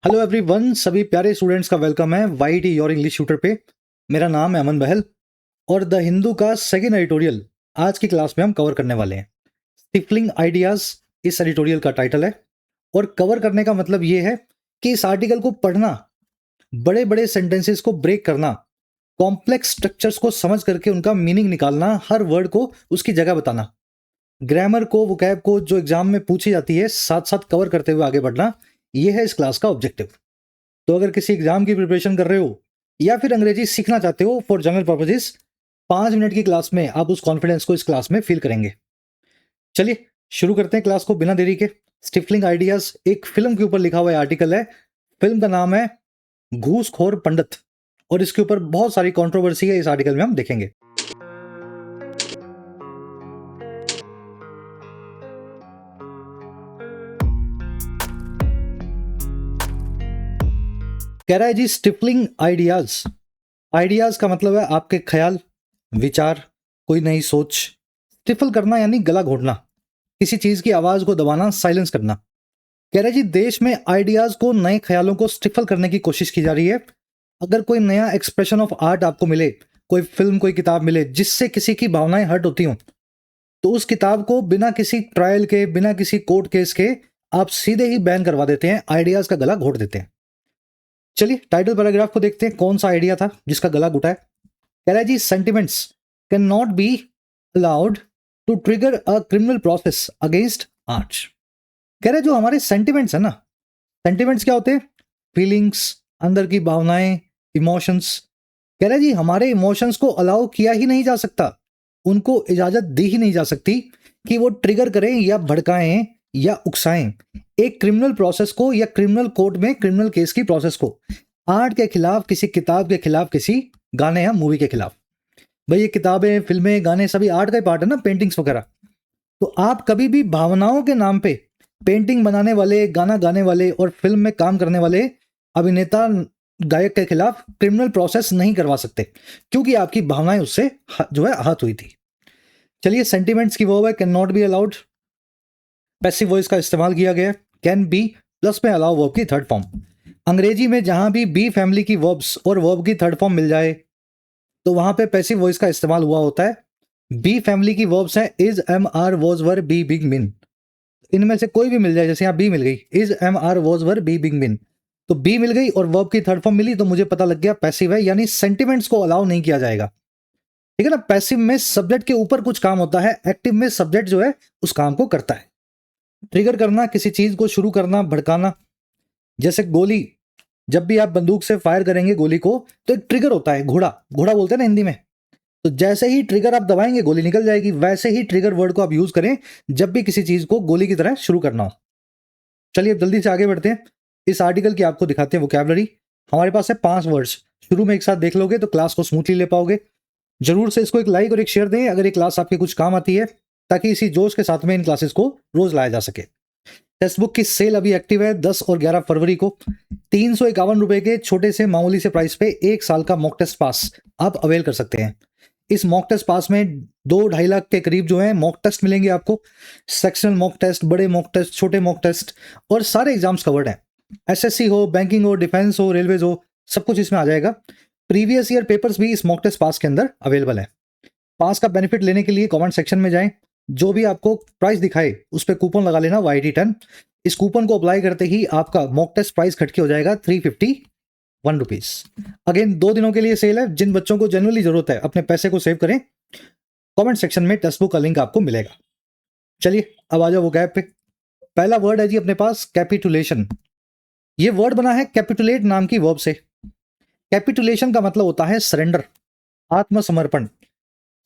Hello everyone, सभी प्यारे students का वेलकम है वाईटी योर इंग्लिश ट्यूटर पे। मेरा नाम है अमन बहल और द हिंदू का सेकंड एडिटोरियल आज की क्लास में हम कवर करने वाले हैं। स्टिफलिंग आइडियाज इस एडिटोरियल का टाइटल है और कवर करने का मतलब ये है कि इस आर्टिकल को पढ़ना, बड़े बड़े सेंटेंसेस को ब्रेक करना, कॉम्प्लेक्स स्ट्रक्चर्स को समझ करके उनका मीनिंग निकालना, हर वर्ड को उसकी जगह बताना, ग्रामर को, वोकैब को जो एग्जाम में पूछी जाती है साथ साथ कवर करते हुए आगे बढ़ना, यह है इस क्लास का ऑब्जेक्टिव। तो अगर किसी एग्जाम की प्रिपरेशन कर रहे हो या फिर अंग्रेजी सीखना चाहते हो फॉर जनरल पर्पजेस, 5 मिनट की क्लास में आप उस कॉन्फिडेंस को इस क्लास में फील करेंगे। चलिए शुरू करते हैं क्लास को बिना देरी के। स्टिफलिंग आइडियाज एक फिल्म के ऊपर लिखा हुआ आर्टिकल है। फिल्म का नाम है घूसखोर पंडित और इसके ऊपर बहुत सारी कंट्रोवर्सी है, इस आर्टिकल में हम देखेंगे। कह रहा है जी स्टिफलिंग आइडियाज। आइडियाज का मतलब है आपके ख्याल, विचार, कोई नई सोच। स्टिफल करना यानी गला घोटना, किसी चीज की आवाज को दबाना, साइलेंस करना। कह रहे जी देश में आइडियाज को, नए ख्यालों को स्टिफल करने की कोशिश की जा रही है। अगर कोई नया एक्सप्रेशन ऑफ आर्ट आपको मिले, कोई फिल्म, कोई किताब मिले जिससे किसी की भावनाएं हर्ट होती हों, तो उस किताब को बिना किसी ट्रायल के, बिना किसी कोर्ट केस के आप सीधे ही बैन करवा देते हैं, आइडियाज का गला घोट देते हैं। चलिए टाइटल पैराग्राफ को देखते हैं, कौन सा आइडिया था जिसका गला घुटा है। कह रहा है जी sentiments can not be allowed to trigger a criminal process against art. कह रहे जो हमारे सेंटिमेंट्स है ना, सेंटिमेंट्स क्या होते हैं? फीलिंग्स, अंदर की भावनाएं, इमोशंस। कह रहे जी हमारे इमोशंस को अलाउ किया ही नहीं जा सकता, उनको इजाजत दी ही नहीं जा सकती कि वो ट्रिगर करें या भड़काएं या उकसाएं एक क्रिमिनल प्रोसेस को या क्रिमिनल कोर्ट में क्रिमिनल केस की प्रोसेस को, आर्ट के खिलाफ, किसी किताब के खिलाफ, किसी गाने या मूवी के खिलाफ। भाई ये किताबें, फिल्में, गाने सभी आर्ट का ही पार्ट है ना, पेंटिंग्स वगैरह। तो आप कभी भी भावनाओं के नाम पे पेंटिंग बनाने वाले, गाना गाने वाले और फिल्म में काम करने वाले अभिनेता, गायक के खिलाफ क्रिमिनल प्रोसेस नहीं करवा सकते, क्योंकि आपकी भावनाएं उससे जो है आहत हुई थी। चलिए सेंटिमेंट्स की वर्ब है can not be allowed, passive voice का इस्तेमाल किया गया। कैन बी प्लस में अलाउ वर्ब की थर्ड फॉर्म। अंग्रेजी में जहां भी बी फैमिली की वर्ब्स और वर्ब की थर्ड फॉर्म मिल जाए तो वहां पे पैसिव वॉइस का इस्तेमाल हुआ होता है। बी फैमिली की वर्ब्स हैं is, am, are, was, were, be, being, been. इनमें से कोई भी मिल जाए, जैसे यहां बी मिल गई, is, am, are, was, were, be, being, been, तो बी मिल गई और वर्ब की थर्ड फॉर्म मिली तो मुझे पता लग गया पैसिव है, यानी सेंटिमेंट्स को अलाउ नहीं किया जाएगा। ठीक है ना, पैसिव में सब्जेक्ट के ऊपर कुछ काम होता है, एक्टिव में सब्जेक्ट जो है उस काम को करता है। ट्रिगर करना, किसी चीज को शुरू करना, भड़काना। जैसे गोली, जब भी आप बंदूक से फायर करेंगे गोली को तो एक ट्रिगर होता है, घोड़ा, घोड़ा बोलते हैं ना हिंदी में। तो जैसे ही ट्रिगर आप दबाएंगे गोली निकल जाएगी, वैसे ही ट्रिगर वर्ड को आप यूज करें जब भी किसी चीज को गोली की तरह शुरू करना हो। चलिए अब जल्दी से आगे बढ़ते हैं। इस आर्टिकल की आपको दिखाते हैं वोकैबुलरी। हमारे पास है 5 वर्ड्स, शुरू में एक साथ देख लोगे तो क्लास को स्मूथली ले पाओगे। जरूर से इसको एक लाइक और एक शेयर दें अगर ये क्लास आपके कुछ काम आती है, ताकि इसी जोश के साथ में इन क्लासेस को रोज लाया जा सके। टेक्स्ट बुक की सेल अभी एक्टिव है 10 और 11 फरवरी को। 351 रुपए के छोटे से मामूली से प्राइस पे 1 साल का मॉक टेस्ट पास आप अवेल कर सकते हैं। इस मॉक टेस्ट पास में 2-2.5 लाख के करीब जो है मॉक टेस्ट मिलेंगे आपको। सेक्शनल मॉक टेस्ट, बड़े मॉक टेस्ट, छोटे मॉक टेस्ट और सारे एग्जाम्स कवर्ड हैं। एसएससी हो, बैंकिंग हो, डिफेंस हो, रेलवेज हो, सब कुछ इसमें आ जाएगा। प्रीवियस ईयर पेपर्स भी इस मॉक टेस्ट पास के अंदर अवेलेबल है। पास का बेनिफिट लेने के लिए कमेंट सेक्शन में जाएं, जो भी आपको प्राइस दिखाए उस पर कूपन लगा लेना YT10। इस कूपन को अप्लाई करते ही आपका मॉक टेस्ट प्राइस खट के हो जाएगा 351 रुपीज। अगेन 2 दिनों के लिए सेल है, जिन बच्चों को जेन्युइनली जरूरत है अपने पैसे को सेव करें। कमेंट सेक्शन में टेक्स्ट बुक का लिंक आपको मिलेगा। चलिए अब आ जाओ वोकैब पे। पहला वर्ड है जी अपने पास कैपिटुलेशन। ये वर्ड बना है कैपिटुलेट नाम की वर्ब से। कैपिटुलेशन का मतलब होता है सरेंडर, आत्मसमर्पण,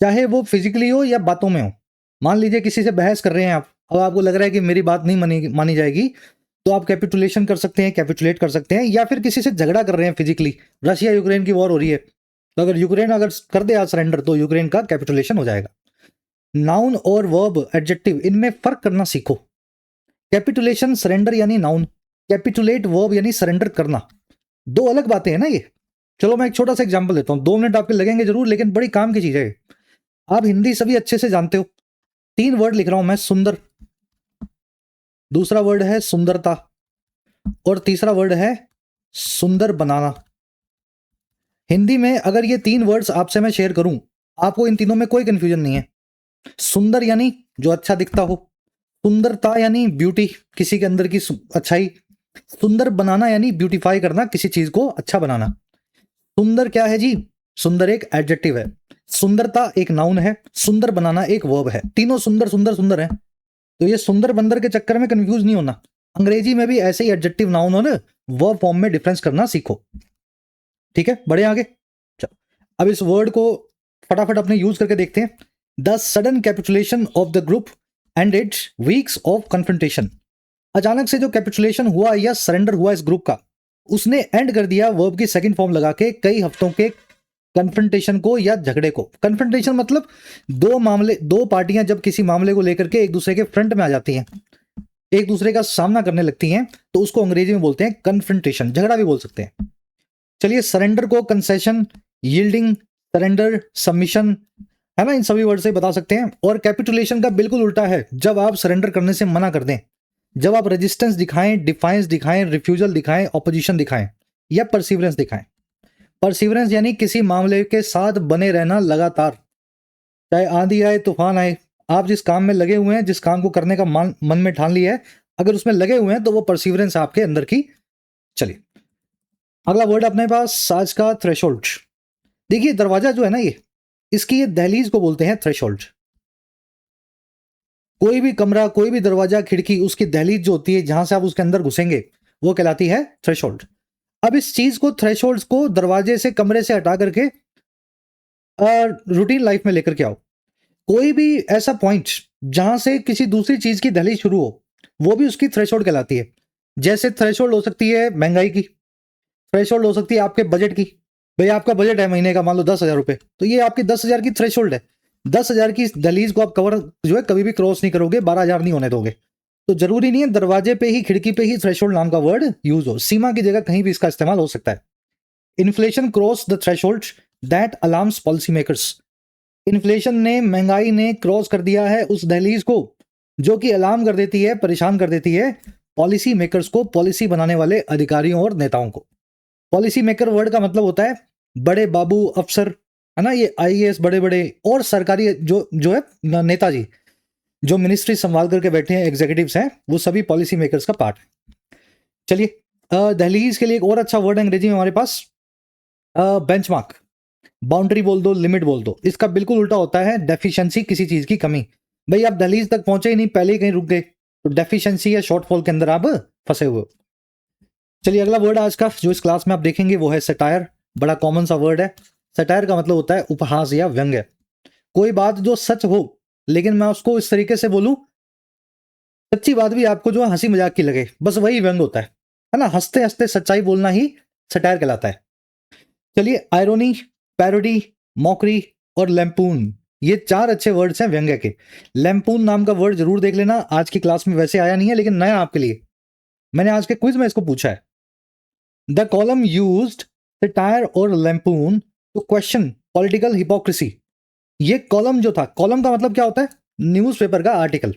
चाहे वो फिजिकली हो या बातों में हो। मान लीजिए किसी से बहस कर रहे हैं आप, अब आपको लग रहा है कि मेरी बात नहीं मानी जाएगी, तो आप कैपिटुलेशन कर सकते हैं, कैपिटुलेट कर सकते हैं। या फिर किसी से झगड़ा कर रहे हैं फिजिकली, रशिया यूक्रेन की वॉर हो रही है, तो अगर यूक्रेन अगर कर दे आज सरेंडर तो यूक्रेन का कैपिटुलेशन हो जाएगा। नाउन और वर्ब, एडजेक्टिव, इनमें फर्क करना सीखो। कैपिटुलेशन सरेंडर यानी नाउन, कैपिटुलेट वर्ब यानी सरेंडर करना, दो अलग बातें हैं ना ये। चलो मैं एक छोटा सा एग्जांपल देता हूं, 2 मिनट आपके लगेंगे जरूर, लेकिन बड़ी काम की चीज है। आप हिंदी सभी अच्छे से जानते हो। 3 वर्ड लिख रहा हूं मैं, सुंदर, दूसरा वर्ड है सुंदरता और तीसरा वर्ड है सुंदर बनाना। हिंदी में अगर ये 3 वर्ड्स आपसे मैं शेयर करूं, आपको इन तीनों में कोई कंफ्यूजन नहीं है। सुंदर यानी जो अच्छा दिखता हो, सुंदरता यानी ब्यूटी, किसी के अंदर की अच्छाई, सुंदर बनाना यानी ब्यूटीफाई करना, किसी चीज को अच्छा बनाना। सुंदर क्या है जी? सुंदर एक एडजेक्टिव है, सुंदरता एक नाउन है, सुंदर बनाना एक वर्ब है। तीनों सुंदर सुंदर सुंदर है। तो ये सुंदर बंदर के चक्कर में कंफ्यूज नहीं होना। अंग्रेजी में भी ऐसे ही एडजेक्टिव नाउन और वर्ब फॉर्म में डिफरेंस करना सीखो। ठीक है, बढ़े आगे। चलो अब इस वर्ड को फटाफट अपने यूज करके देखते हैं। The sudden capitulation of the group and it's weeks of confrontation. अचानक से जो कैपिटुलेशन हुआ या सरेंडर हुआ इस ग्रुप का, उसने एंड कर दिया वर्ब की सेकंड फॉर्म लगा के कई हफ्तों के कन्फ्रंटेशन को या झगड़े को। कन्फ्रंटेशन मतलब दो पार्टियां जब किसी मामले को लेकर के एक दूसरे के फ्रंट में आ जाती हैं, एक दूसरे का सामना करने लगती हैं, तो उसको अंग्रेजी में बोलते हैं कन्फ्रंटेशन, झगड़ा भी बोल सकते हैं। चलिए, सरेंडर को कंसेशन, यील्डिंग, सरेंडर, सबमिशन, है ना, इन सभी वर्ड से बता सकते हैं। और कैपिटुलेशन का बिल्कुल उल्टा है, जब आप सरेंडर करने से मना कर दें, जब आप रेजिस्टेंस दिखाएं, डिफाइंस दिखाएं, रिफ्यूजल दिखाएं, ऑपोजिशन दिखाएं या परसिवरेंस दिखाएं। परसिवरेंस यानी किसी मामले के साथ बने रहना लगातार, चाहे आंधी आए तूफान आए, आप जिस काम में लगे हुए हैं, जिस काम को करने का मन में ठान लिया है, अगर उसमें लगे हुए हैं तो वो परसिवरेंस आपके अंदर की। चलिए अगला वर्ड अपने पास आज का थ्रेशोल्ड। देखिए दरवाजा जो है ना, इसकी ये दहलीज को बोलते हैं थ्रेशोल्ड। कोई भी कमरा, कोई भी दरवाजा, खिड़की, उसकी दहलीज जो होती है जहां से आप उसके अंदर घुसेंगे, वो कहलाती है थ्रेशोल्ड। अब इस चीज को, थ्रेशोल्ड को दरवाजे से, कमरे से हटा करके रूटीन लाइफ में लेकर के आओ। कोई भी ऐसा पॉइंट जहां से किसी दूसरी चीज की दहलीज शुरू हो, वो भी उसकी थ्रेशोल्ड कहलाती है। जैसे थ्रेशोल्ड हो सकती है महंगाई की, थ्रेशोल्ड हो सकती है आपके बजट की। भाई आपका बजट है महीने का मान लो 10,000 रुपए, तो ये आपकी 10,000 की थ्रेशोल्ड है। 10,000 की दहलीज को आप कवर जो है कभी भी क्रॉस नहीं करोगे, 12,000 नहीं होने दोगे। तो जरूरी नहीं है दरवाजे पे ही, खिड़की पे ही थ्रेशोल्ड नाम का वर्ड यूज हो, सीमा की जगह कहीं भी इसका इस्तेमाल हो सकता है। Inflation cross the threshold that alarms policy makers. Inflation ने, महंगाई ने क्रॉस कर दिया है उस दहलीज को जो कि अलार्म कर देती है, परेशान कर देती है पॉलिसी मेकर्स को, पॉलिसी बनाने वाले अधिकारियों और नेताओं को। पॉलिसी मेकर वर्ड का मतलब होता है बड़े बाबू, अफसर, है ना, ये आईएएस, बड़े बड़े और सरकारी जो है नेताजी, जो मिनिस्ट्री संभाल करके बैठे हैं, एग्जीक्यूटिव्स हैं, वो सभी पॉलिसी मेकर्स का पार्ट है। चलिए दहलीज के लिए एक और अच्छा वर्ड है अंग्रेजी में हमारे पास, बेंचमार्क। बाउंड्री बोल दो, लिमिट बोल दो, इसका बिल्कुल उल्टा होता है डेफिशिएंसी, किसी चीज की कमी। भाई आप दहलीज तक पहुंचे ही नहीं, पहले ही कहीं रुक गए, तो डेफिशिएंसी या शॉर्टफॉल के अंदर आप फंसे हुए हो। चलिए अगला वर्ड आज का जो इस क्लास में आप देखेंगे वो है सटायर। बड़ा कॉमन सा वर्ड है। सटायर का मतलब होता है उपहास या व्यंग्य। कोई बात जो सच हो लेकिन मैं उसको इस तरीके से बोलूं, सच्ची बात भी आपको जो हंसी मजाक की लगे, बस वही व्यंग होता है ना। हंसते हंसते सच्चाई बोलना ही सटायर कहलाता है। चलिए आयरोनी, पैरोडी, मॉकरी और लैम्पून, ये 4 अच्छे वर्ड्स हैं व्यंग्य के। लैम्पून नाम का वर्ड जरूर देख लेना, आज की क्लास में वैसे आया नहीं है लेकिन नया आपके लिए, मैंने आज के क्विज में इसको पूछा है। द कॉलम यूज्ड सटायर और लैम्पून टू क्वेश्चन पॉलिटिकल हिपोक्रेसी। ये कॉलम जो था, कॉलम का मतलब क्या होता है? न्यूज़पेपर का आर्टिकल।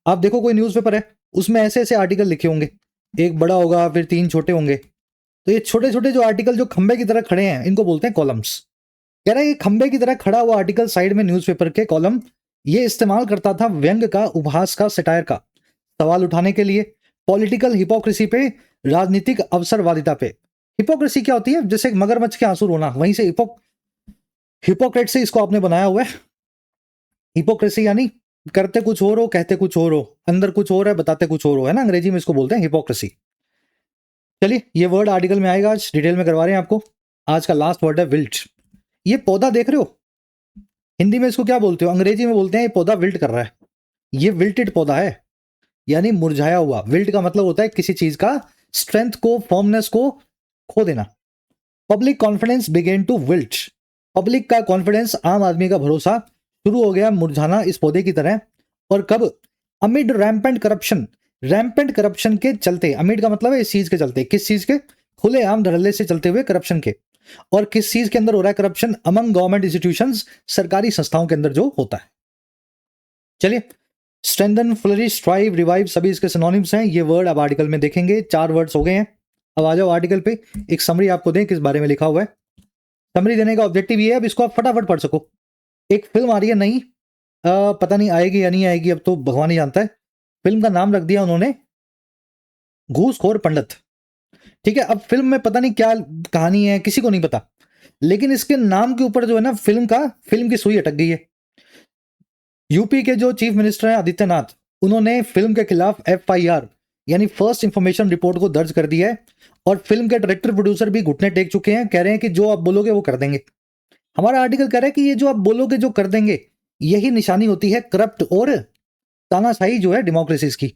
आप देखो कोई न्यूज़पेपर है, उसमें ऐसे ऐसे आर्टिकल लिखे होंगे, एक बड़ा होगा फिर 3 छोटे होंगे, तो ये छोटे छोटे जो आर्टिकल जो खंबे की तरह खड़े हैं, इनको बोलते हैं कॉलम्स। कह रहा है ये खंबे की तरह खड़ा हुआ आर्टिकल साइड में न्यूज़पेपर के कॉलम, ये इस्तेमाल करता था व्यंग का, उपहास का, सटायर का, सवाल उठाने के लिए, पॉलिटिकल हिपोक्रेसी पे, राजनीतिक अवसरवादिता पे। हिपोक्रेसी क्या होती है? जैसे मगरमच्छ के आंसू रोना, वहीं से हिपोक्रेट से इसको आपने बनाया हुआ है। हिपोक्रेसी यानी करते कुछ और हो, कहते कुछ और हो, अंदर कुछ और है, बताते कुछ और हो, है ना, अंग्रेजी में इसको बोलते हैं हिपोक्रेसी। चलिए ये वर्ड आर्टिकल में आएगा, आज डिटेल में करवा रहे हैं आपको। आज का लास्ट वर्ड है विल्ट। ये पौधा देख रहे हो, हिंदी में इसको क्या बोलते हो? अंग्रेजी में बोलते हैं ये पौधा विल्ट कर रहा है, ये विल्टेड पौधा है, यानी मुरझाया हुआ। विल्ट का मतलब होता है किसी चीज का स्ट्रेंथ को, फॉर्मनेस को खो देना। Public confidence began to wilt. Public का कॉन्फिडेंस, आम आदमी का भरोसा शुरू हो गया मुरझाना इस पौधे की तरह। और कब? Amid rampant corruption. Rampant corruption के चलते, अमिड का मतलब है इस चीज के चलते, किस चीज के? खुले आम धड़ल्ले से चलते हुए करप्शन के। और किस चीज के अंदर हो रहा है करप्शन? अमंग गवर्नमेंट इंस्टीट्यूशंस, सरकारी संस्थाओं के अंदर जो होता है। चलिए स्ट्रेंथन, फ्लरिश, थ्राइव, रिवाइव, सभी इसके सिनोनिम्स हैं। ये वर्ड अब आर्टिकल में देखेंगे। 4 वर्ड्स हो गए हैं। अब आ जाओ आर्टिकल पे, एक समरी आपको दें किस बारे में लिखा हुआ है। समरी देने का ऑब्जेक्टिव ये है अब इसको आप फटाफट पढ़ सको। एक फिल्म आ रही है नई, पता नहीं आएगी या नहीं आएगी, अब तो भगवान ही जानता है। फिल्म का नाम रख दिया उन्होंने घूसखोर पंडित। ठीक है, अब फिल्म में पता नहीं क्या कहानी है, किसी को नहीं पता, लेकिन इसके नाम के ऊपर जो है ना फिल्म की सुई अटक गई है। यूपी के जो चीफ मिनिस्टर हैं आदित्यनाथ, उन्होंने फिल्म के खिलाफ FIR यानी फर्स्ट इंफॉर्मेशन रिपोर्ट को दर्ज कर दिया है, और फिल्म के डायरेक्टर प्रोड्यूसर भी घुटने टेक चुके हैं, कह रहे हैं कि जो आप बोलोगे वो कर देंगे। हमारा आर्टिकल कह रहा है कि ये जो आप बोलोगे जो कर देंगे, यही निशानी होती है करप्ट और तानाशाही जो है डेमोक्रेसीज की।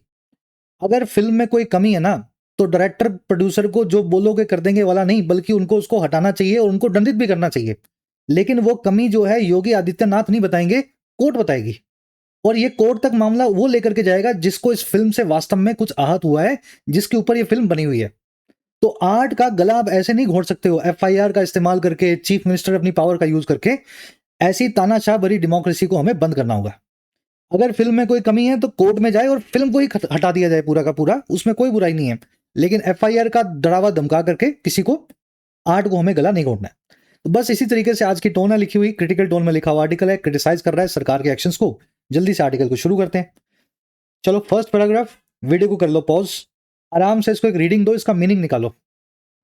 अगर फिल्म में कोई कमी है ना, तो डायरेक्टर प्रोड्यूसर को जो बोलोगे कर देंगे वाला नहीं, बल्कि उनको उसको हटाना चाहिए और उनको दंडित भी करना चाहिए। लेकिन वो कमी जो है योगी आदित्यनाथ नहीं बताएंगे, कोर्ट बताएगी, और ये कोर्ट तक मामला वो लेकर के जाएगा जिसको इस फिल्म से वास्तव में कुछ आहत हुआ है, जिसके ऊपर ये फिल्म बनी हुई है। तो आर्ट का गला आप ऐसे नहीं घोट सकते हो FIR का इस्तेमाल करके, चीफ मिनिस्टर अपनी पावर का यूज करके। ऐसी तानाशाह भरी डेमोक्रेसी को हमें बंद करना होगा। अगर फिल्म में कोई कमी है तो कोर्ट में जाए और फिल्म को ही हटा दिया जाए पूरा का पूरा, उसमें कोई बुराई नहीं है। लेकिन FIR का डरावा धमका करके किसी को, आर्ट को हमें गला नहीं घोटना है। तो बस इसी तरीके से आज की टोन है लिखी हुई, क्रिटिकल टोन में लिखा हुआ आर्टिकल है, क्रिटिसाइज कर रहा है सरकार के एक्शंस को। जल्दी से आर्टिकल को शुरू करते हैं। चलो फर्स्ट पैराग्राफ, वीडियो को कर लो पॉज, आराम से इसको एक रीडिंग दो, इसका मीनिंग निकालो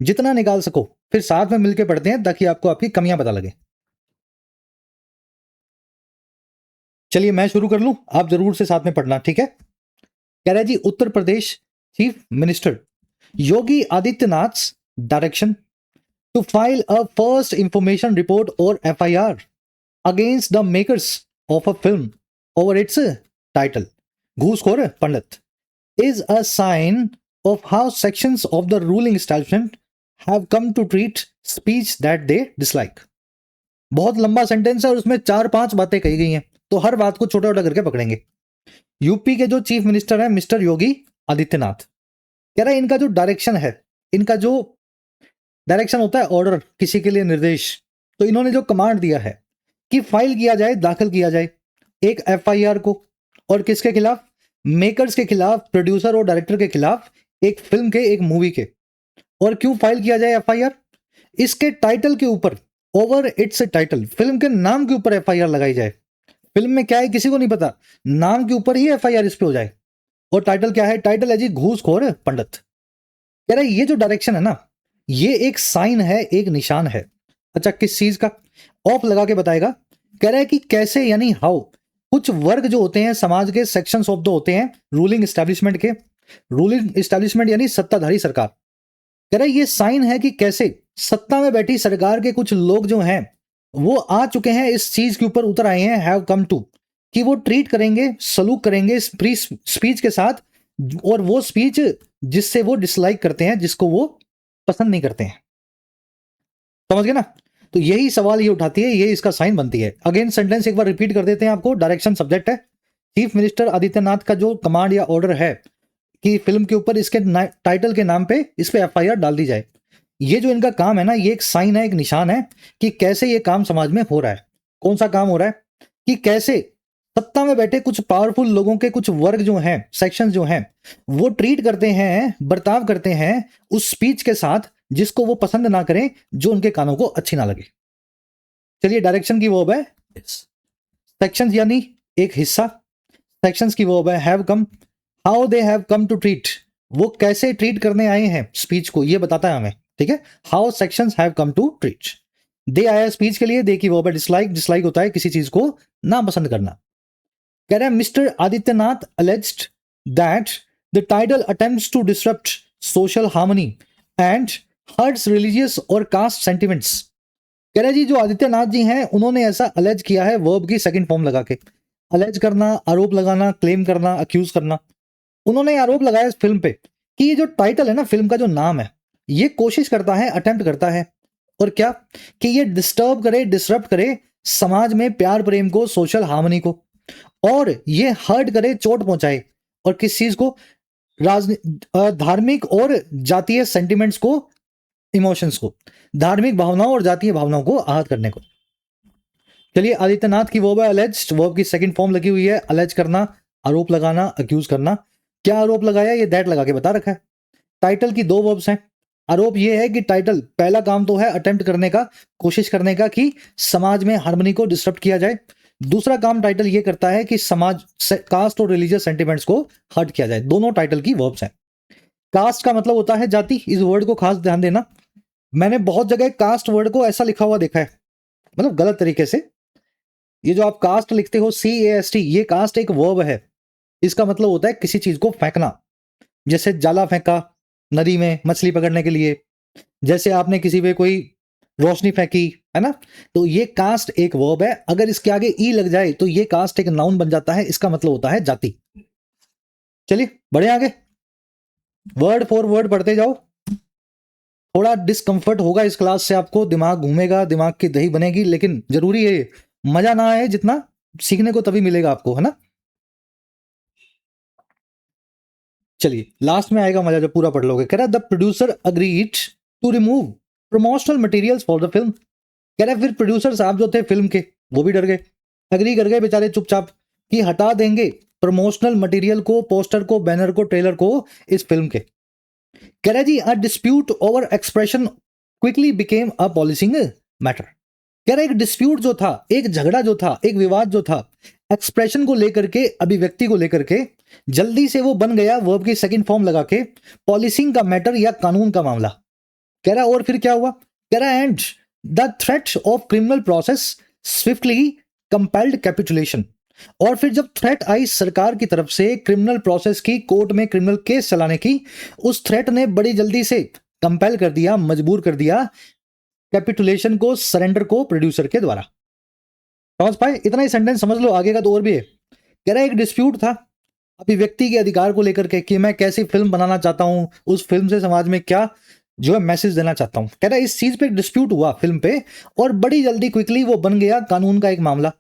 जितना निकाल सको, फिर साथ में मिलकर पढ़ते हैं ताकि आपको आपकी कमियां पता लगे। चलिए मैं शुरू कर लूं, आप जरूर से साथ में पढ़ना, ठीक है। कह रहा है जी, Uttar Pradesh chief minister Yogi Adityanath direction to file a first information report और FIR against the makers of a film over its title, Ghoosekhor Pandit, is a sign of how sections of the ruling establishment have come to treat speech that they dislike. बहुत लंबा sentence है और उसमें 4-5 बातें कही गई हैं, तो हर बात को छोटा छोटा करके पकड़ेंगे। यूपी के जो चीफ मिनिस्टर हैं मिस्टर योगी आदित्यनाथ, कह रहा है इनका जो डायरेक्शन है, इनका जो डायरेक्शन होता है ऑर्डर, किसी के लिए निर्देश, तो इन्होंने जो कमांड दिया है कि फाइल किया जाए, दाखिल किया जाए एक FIR को, और किसके खिलाफ, मेकर्स के खिलाफ, प्रोड्यूसर और डायरेक्टर के खिलाफ, एक फिल्म के, एक मूवी के। और क्यों फाइल किया जाए FIR? इसके टाइटल के ऊपर, ओवर इट्स टाइटल, फिल्म के नाम के ऊपर FIR लगाई जाए। फिल्म में क्या है किसी को नहीं पता, नाम के ऊपर ही FIR इस पे हो जाए। और टाइटल क्या है? टाइटल है जी घूसखोर पंडित। कह रहा है ये जो डायरेक्शन है ना, ये एक साइन है, एक निशान है। अच्छा किस चीज का? ऑफ लगा के बताएगा। कह रहा है कि कैसे, यानी हाउ, कुछ वर्ग जो होते हैं समाज के, सेक्शंस ऑफ द होते हैं रूलिंग एस्टेब्लिशमेंट के, रूलिंग एस्टेब्लिशमेंट यानी सत्ताधारी सरकार। कह रहा है ये साइन है कि कैसे सत्ता में बैठी सरकार के कुछ लोग जो हैं वो आ चुके हैं, इस चीज के ऊपर उतर आए हैं, हैव कम टू, कि वो ट्रीट करेंगे, सलूक करेंगे स्पीच के साथ, और वो स्पीच जिससे वो डिसलाइक करते हैं, जिसको वो पसंद नहीं करते हैं। समझ गए ना? तो यही सवाल ये उठाती है, ये इसका साइन बनती है। अगेन सेंटेंस एक बार रिपीट कर देते हैं आपको। डायरेक्शन सब्जेक्ट है, चीफ मिनिस्टर आदित्यनाथ का जो कमांड या ऑर्डर है कि फिल्म के ऊपर इसके टाइटल के नाम पे इस पे FIR डाल दी जाए। ये जो इनका काम है ना, ये एक साइन है, एक निशान है कि कैसे ये काम समाज में हो रहा है। कौन सा काम हो रहा है? कि कैसे सत्ता में बैठे कुछ पावरफुल लोगों के कुछ वर्ग जो हैं, सेक्शन जो हैं, वो ट्रीट करते हैं, बर्ताव करते हैं उस स्पीच के साथ जिसको वो पसंद ना करें, जो उनके कानों को अच्छी ना लगे। चलिए डायरेक्शन की वर्ब है सेक्शंस, यानी एक हिस्सा। सेक्शंस की वर्ब है have come, how they have come to treat, वो कैसे ट्रीट करने आए हैं स्पीच को, ये बताता है हमें, ठीक है। How sections have come to treat, they आया स्पीच के लिए, दे की वर्ब है डिसलाइक, डिसलाइक होता है किसी चीज को ना पसंद करना। कह रहा है mister Adityanath alleged that the title attempts to disrupt social harmony and hurts religious और caste sentiments। कह रहा है जी जो आदित्यनाथ जी हैं उन्होंने ऐसा अलेज किया है, वर्ब की सेकंड फॉर्म लगा के। अलेज करना, आरोप लगाना, क्लेम करना, अक्यूज करना। उन्होंने आरोप लगाया इस फिल्म पे कि ये जो टाइटल है ना, फिल्म का जो नाम है, ये कोशिश करता है, अटेम्प्ट करता है, और क्या, कि ये डिस्टर्ब करे, डिसरप्ट करे समाज में प्यार प्रेम को, सोशल हार्मनी को, और ये हर्ट करे, चोट पहुंचाए, और किस चीज को, धार्मिक और जातीय सेंटिमेंट्स को, इमोशंस को, धार्मिक भावनाओं और जातीय भावनाओं को आहत करने को। चलिए आदित्यनाथ की वर्ब है अलेज्ड, वर्ब की सेकंड फॉर्म लगी हुई है, अलेज करना, आरोप लगाना, अक्यूज करना। क्या आरोप लगाया? ये दैट लगा के बता रखा है। टाइटल की दो वर्ब्स हैं, आरोप ये है कि टाइटल, पहला काम तो है अटेम्प्ट करने का, कोशिश करने का कि समाज में हार्मनी को डिस्टर्ब किया जाए। दूसरा काम टाइटल ये करता है कि समाज कास्ट और रिलीजियस सेंटिमेंट्स को हर्ट किया जाए। दोनों टाइटल की वर्ब्स हैं। कास्ट का मतलब होता है जाति, इस वर्ड को खास ध्यान देना। मैंने बहुत जगह कास्ट वर्ड को ऐसा लिखा हुआ देखा है, मतलब गलत तरीके से। ये जो आप कास्ट लिखते हो CAST, ये कास्ट एक वर्ब है। इसका मतलब होता है किसी चीज को फेंकना, जैसे जाला फेंका नदी में मछली पकड़ने के लिए, जैसे आपने किसी पे कोई रोशनी फेंकी, है ना। तो ये कास्ट एक वर्ब है। अगर इसके आगे ई लग जाए तो ये कास्ट एक नाउन बन जाता है। इसका मतलब होता है जाति। चलिए बढ़े आगे, वर्ड फॉर वर्ड पढ़ते जाओ। थोड़ा डिस्कंफर्ट होगा इस क्लास से, आपको दिमाग घूमेगा, दिमाग की दही बनेगी, लेकिन जरूरी है। मजा ना आए जितना सीखने को तभी मिलेगा आपको, है ना। चलिए लास्ट में आएगा मजा जब पूरा पढ़ लोगे। कह रहा the producer agreed to remove promotional materials for the film. कह रहा फिर प्रोड्यूसर साहब जो थे फिल्म के, वो भी डर गए, अग्री कर गए बेचारे चुपचाप कि हटा देंगे प्रमोशनल मटेरियल को, पोस्टर को, बैनर को, ट्रेलर को इस फिल्म के। कह रहा जी a dispute over expression quickly became a policing matter. कह रहा एक डिस्प्यूट जो था, एक झगड़ा जो था, एक विवाद जो था एक्सप्रेशन को लेकर के, अभिव्यक्ति को लेकर के, जल्दी से वो बन गया वर्ब की सेकंड फॉर्म लगा के पॉलिसिंग का मैटर या कानून का मामला। कह रहा और फिर क्या हुआ। कह रहा and the threat of criminal process swiftly compelled capitulation. और फिर जब थ्रेट आई सरकार की तरफ से क्रिमिनल प्रोसेस की, कोर्ट में क्रिमिनल केस चलाने की, उस थ्रेट ने बड़ी जल्दी से कंपेल कर दिया, मजबूर कर दिया कैपिटुलेशन को, सरेंडर को प्रोड्यूसर के द्वारा। समझ पाए? इतना ही सेंटेंस समझ लो, आगे का तो और भी है। कह रहा एक डिस्प्यूट था अभिव्यक्ति के अधिकार को लेकर के कि मैं कैसी फिल्म बनाना चाहता हूं, उस फिल्म से समाज में क्या जो है मैसेज देना चाहता हूं। कह रहा इस चीज पे एक डिस्प्यूट हुआ फिल्म पे, और बड़ी जल्दी क्विकली वो बन गया कानून का एक मामला।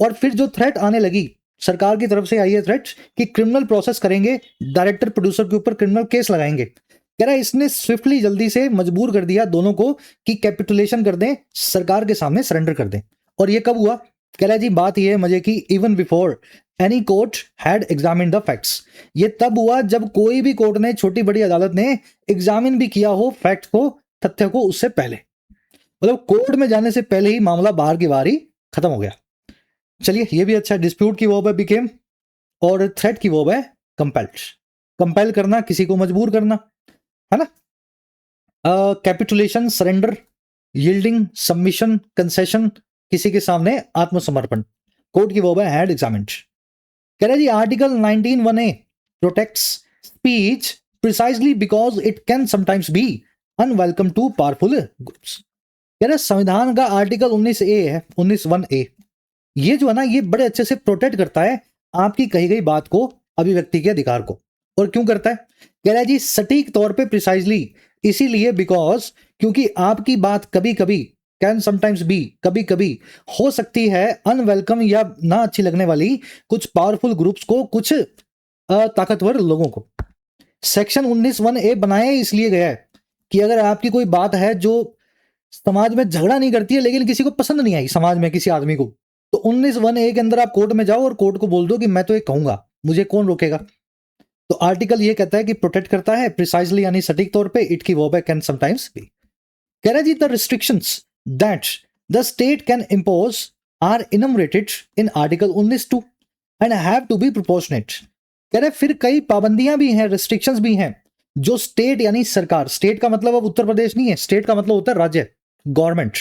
और फिर जो थ्रेट आने लगी, सरकार की तरफ से आई है थ्रेट कि क्रिमिनल प्रोसेस करेंगे, डायरेक्टर प्रोड्यूसर के ऊपर क्रिमिनल केस लगाएंगे। कह रहा है इसने स्विफ्टली जल्दी से मजबूर कर दिया दोनों को कि कैपिटुलेशन कर दें, सरकार के सामने सरेंडर कर दें। और ये कब हुआ? कह रहा है जी बात ये है मजे की, even before any court had examine the facts. ये तब हुआ जब कोई भी कोर्ट ने, छोटी बड़ी अदालत ने एग्जामिन भी किया हो फैक्ट को, तथ्य को, उससे पहले। मतलब कोर्ट में जाने से पहले ही मामला बाहर की बाहर ही खत्म हो गया। चलिए ये भी अच्छा, डिस्प्यूट की वर्ब है बिकेम, और थ्रेट की वर्ब है कंपेल्ड। कंपेल करना, किसी को मजबूर करना, है ना। Capitulation, surrender, yielding, submission, concession, किसी के सामने आत्मसमर्पण। कोर्ट की वर्ब है हैड एग्जामिन्ड। कह रहे जी article 19(1)(a) protects speech precisely because it can sometimes be unwelcome to powerful groups. कह रहे संविधान का आर्टिकल 19(a) है, 19(1)(a), ये जो है ना, ये बड़े अच्छे से प्रोटेक्ट करता है आपकी कही गई बात को, अभिव्यक्ति के अधिकार को। और क्यों करता है? कह रहा है जी सटीक तौर पे, प्रिसाइजली, इसीलिए बिकॉज, क्योंकि आपकी बात कभी कभी, कैन समटाइम्स बी, कभी कभी हो सकती है, अनवेलकम या ना अच्छी लगने वाली कुछ पावरफुल ग्रुप्स को, कुछ ताकतवर लोगों को। सेक्शन 19(1)(a) बनाया इसलिए गया है कि अगर आपकी कोई बात है जो समाज में झगड़ा नहीं करती है लेकिन किसी को पसंद नहीं आई, समाज में किसी आदमी को, तो 19(1)(a) के अंदर आप कोर्ट में जाओ और कोर्ट को बोल दो कि मैं तो ये कहूंगा, मुझे कौन रोकेगा। तो आर्टिकल ये कहता है कि प्रोटेक्ट करता है प्रिसाइजली, यानी सटीक तौर पे, इट की वर्ब है कैन समटाइम्स बी। कह रहा जी the restrictions that the state can impose are enumerated in article 19(2) and have to be proportionate. कह रहे फिर कई पाबंदियां भी हैं, रिस्ट्रिक्शंस भी हैं, जो स्टेट यानी सरकार, स्टेट का मतलब अब उत्तर प्रदेश नहीं है, स्टेट का मतलब होता है राज्य, गवर्नमेंट।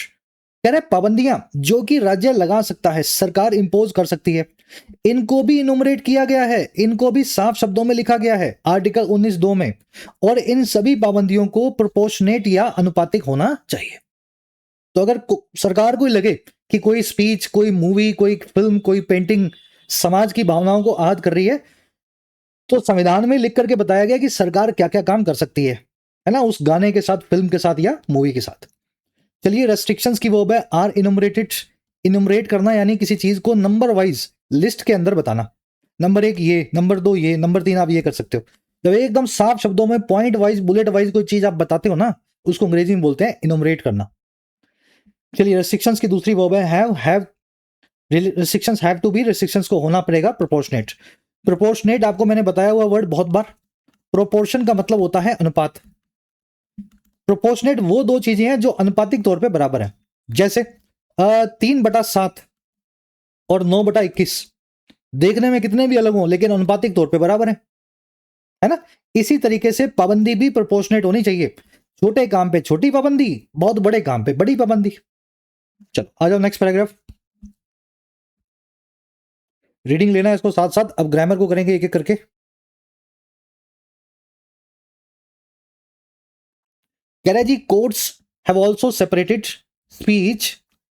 कह रहे पाबंदियां जो कि राज्य लगा सकता है, सरकार इंपोज कर सकती है, इनको भी इनुमरेट किया गया है, इनको भी साफ शब्दों में लिखा गया है आर्टिकल 19(2) में। और इन सभी पाबंदियों को प्रोपोर्शनेट या अनुपातिक होना चाहिए। तो अगर सरकार को लगे कि कोई स्पीच, कोई मूवी, कोई फिल्म, कोई पेंटिंग समाज की भावनाओं को आहत कर रही है, तो संविधान में लिख करके बताया गया कि सरकार क्या क्या काम कर सकती है ना, उस गाने के साथ, फिल्म के साथ या मूवी के साथ। चलिए रेस्ट्रिक्शंस की वर्ब है आर इनुमरेटेड। इनुमरेट करना यानी किसी चीज को नंबर वाइज लिस्ट के अंदर बताना, नंबर 1 ये, नंबर 2 ये, नंबर 3 आप ये कर सकते हो। जब एकदम साफ शब्दों में पॉइंट वाइज, बुलेट वाइज कोई चीज आप बताते हो ना, उसको अंग्रेजी में बोलते हैं इनुमरेट करना। चलिए रेस्ट्रिक्शंस की दूसरी वर्ब है have. Restrictions have to be, restrictions को होना पड़ेगा प्रोपोर्शनेट। प्रोपोर्शनेट आपको मैंने बताया हुआ वर्ड बहुत बार। प्रोपोर्शन का मतलब होता है अनुपात। प्रोपोर्शनेट वो दो चीजें हैं जो अनुपातिक तौर पे बराबर है, जैसे 3/7 और 9/21 देखने में कितने भी अलग हों लेकिन अनुपातिक तौर पे बराबर है ना। इसी तरीके से पाबंदी भी प्रोपोर्शनेट होनी चाहिए, छोटे काम पे छोटी पाबंदी, बहुत बड़े काम पे बड़ी पाबंदी। चलो आ जाओ नेक्स्ट पैराग्राफ। रीडिंग लेना है इसको साथ साथ, अब ग्रामर को करेंगे एक एक करके। कह रहा है जी courts have also separated speech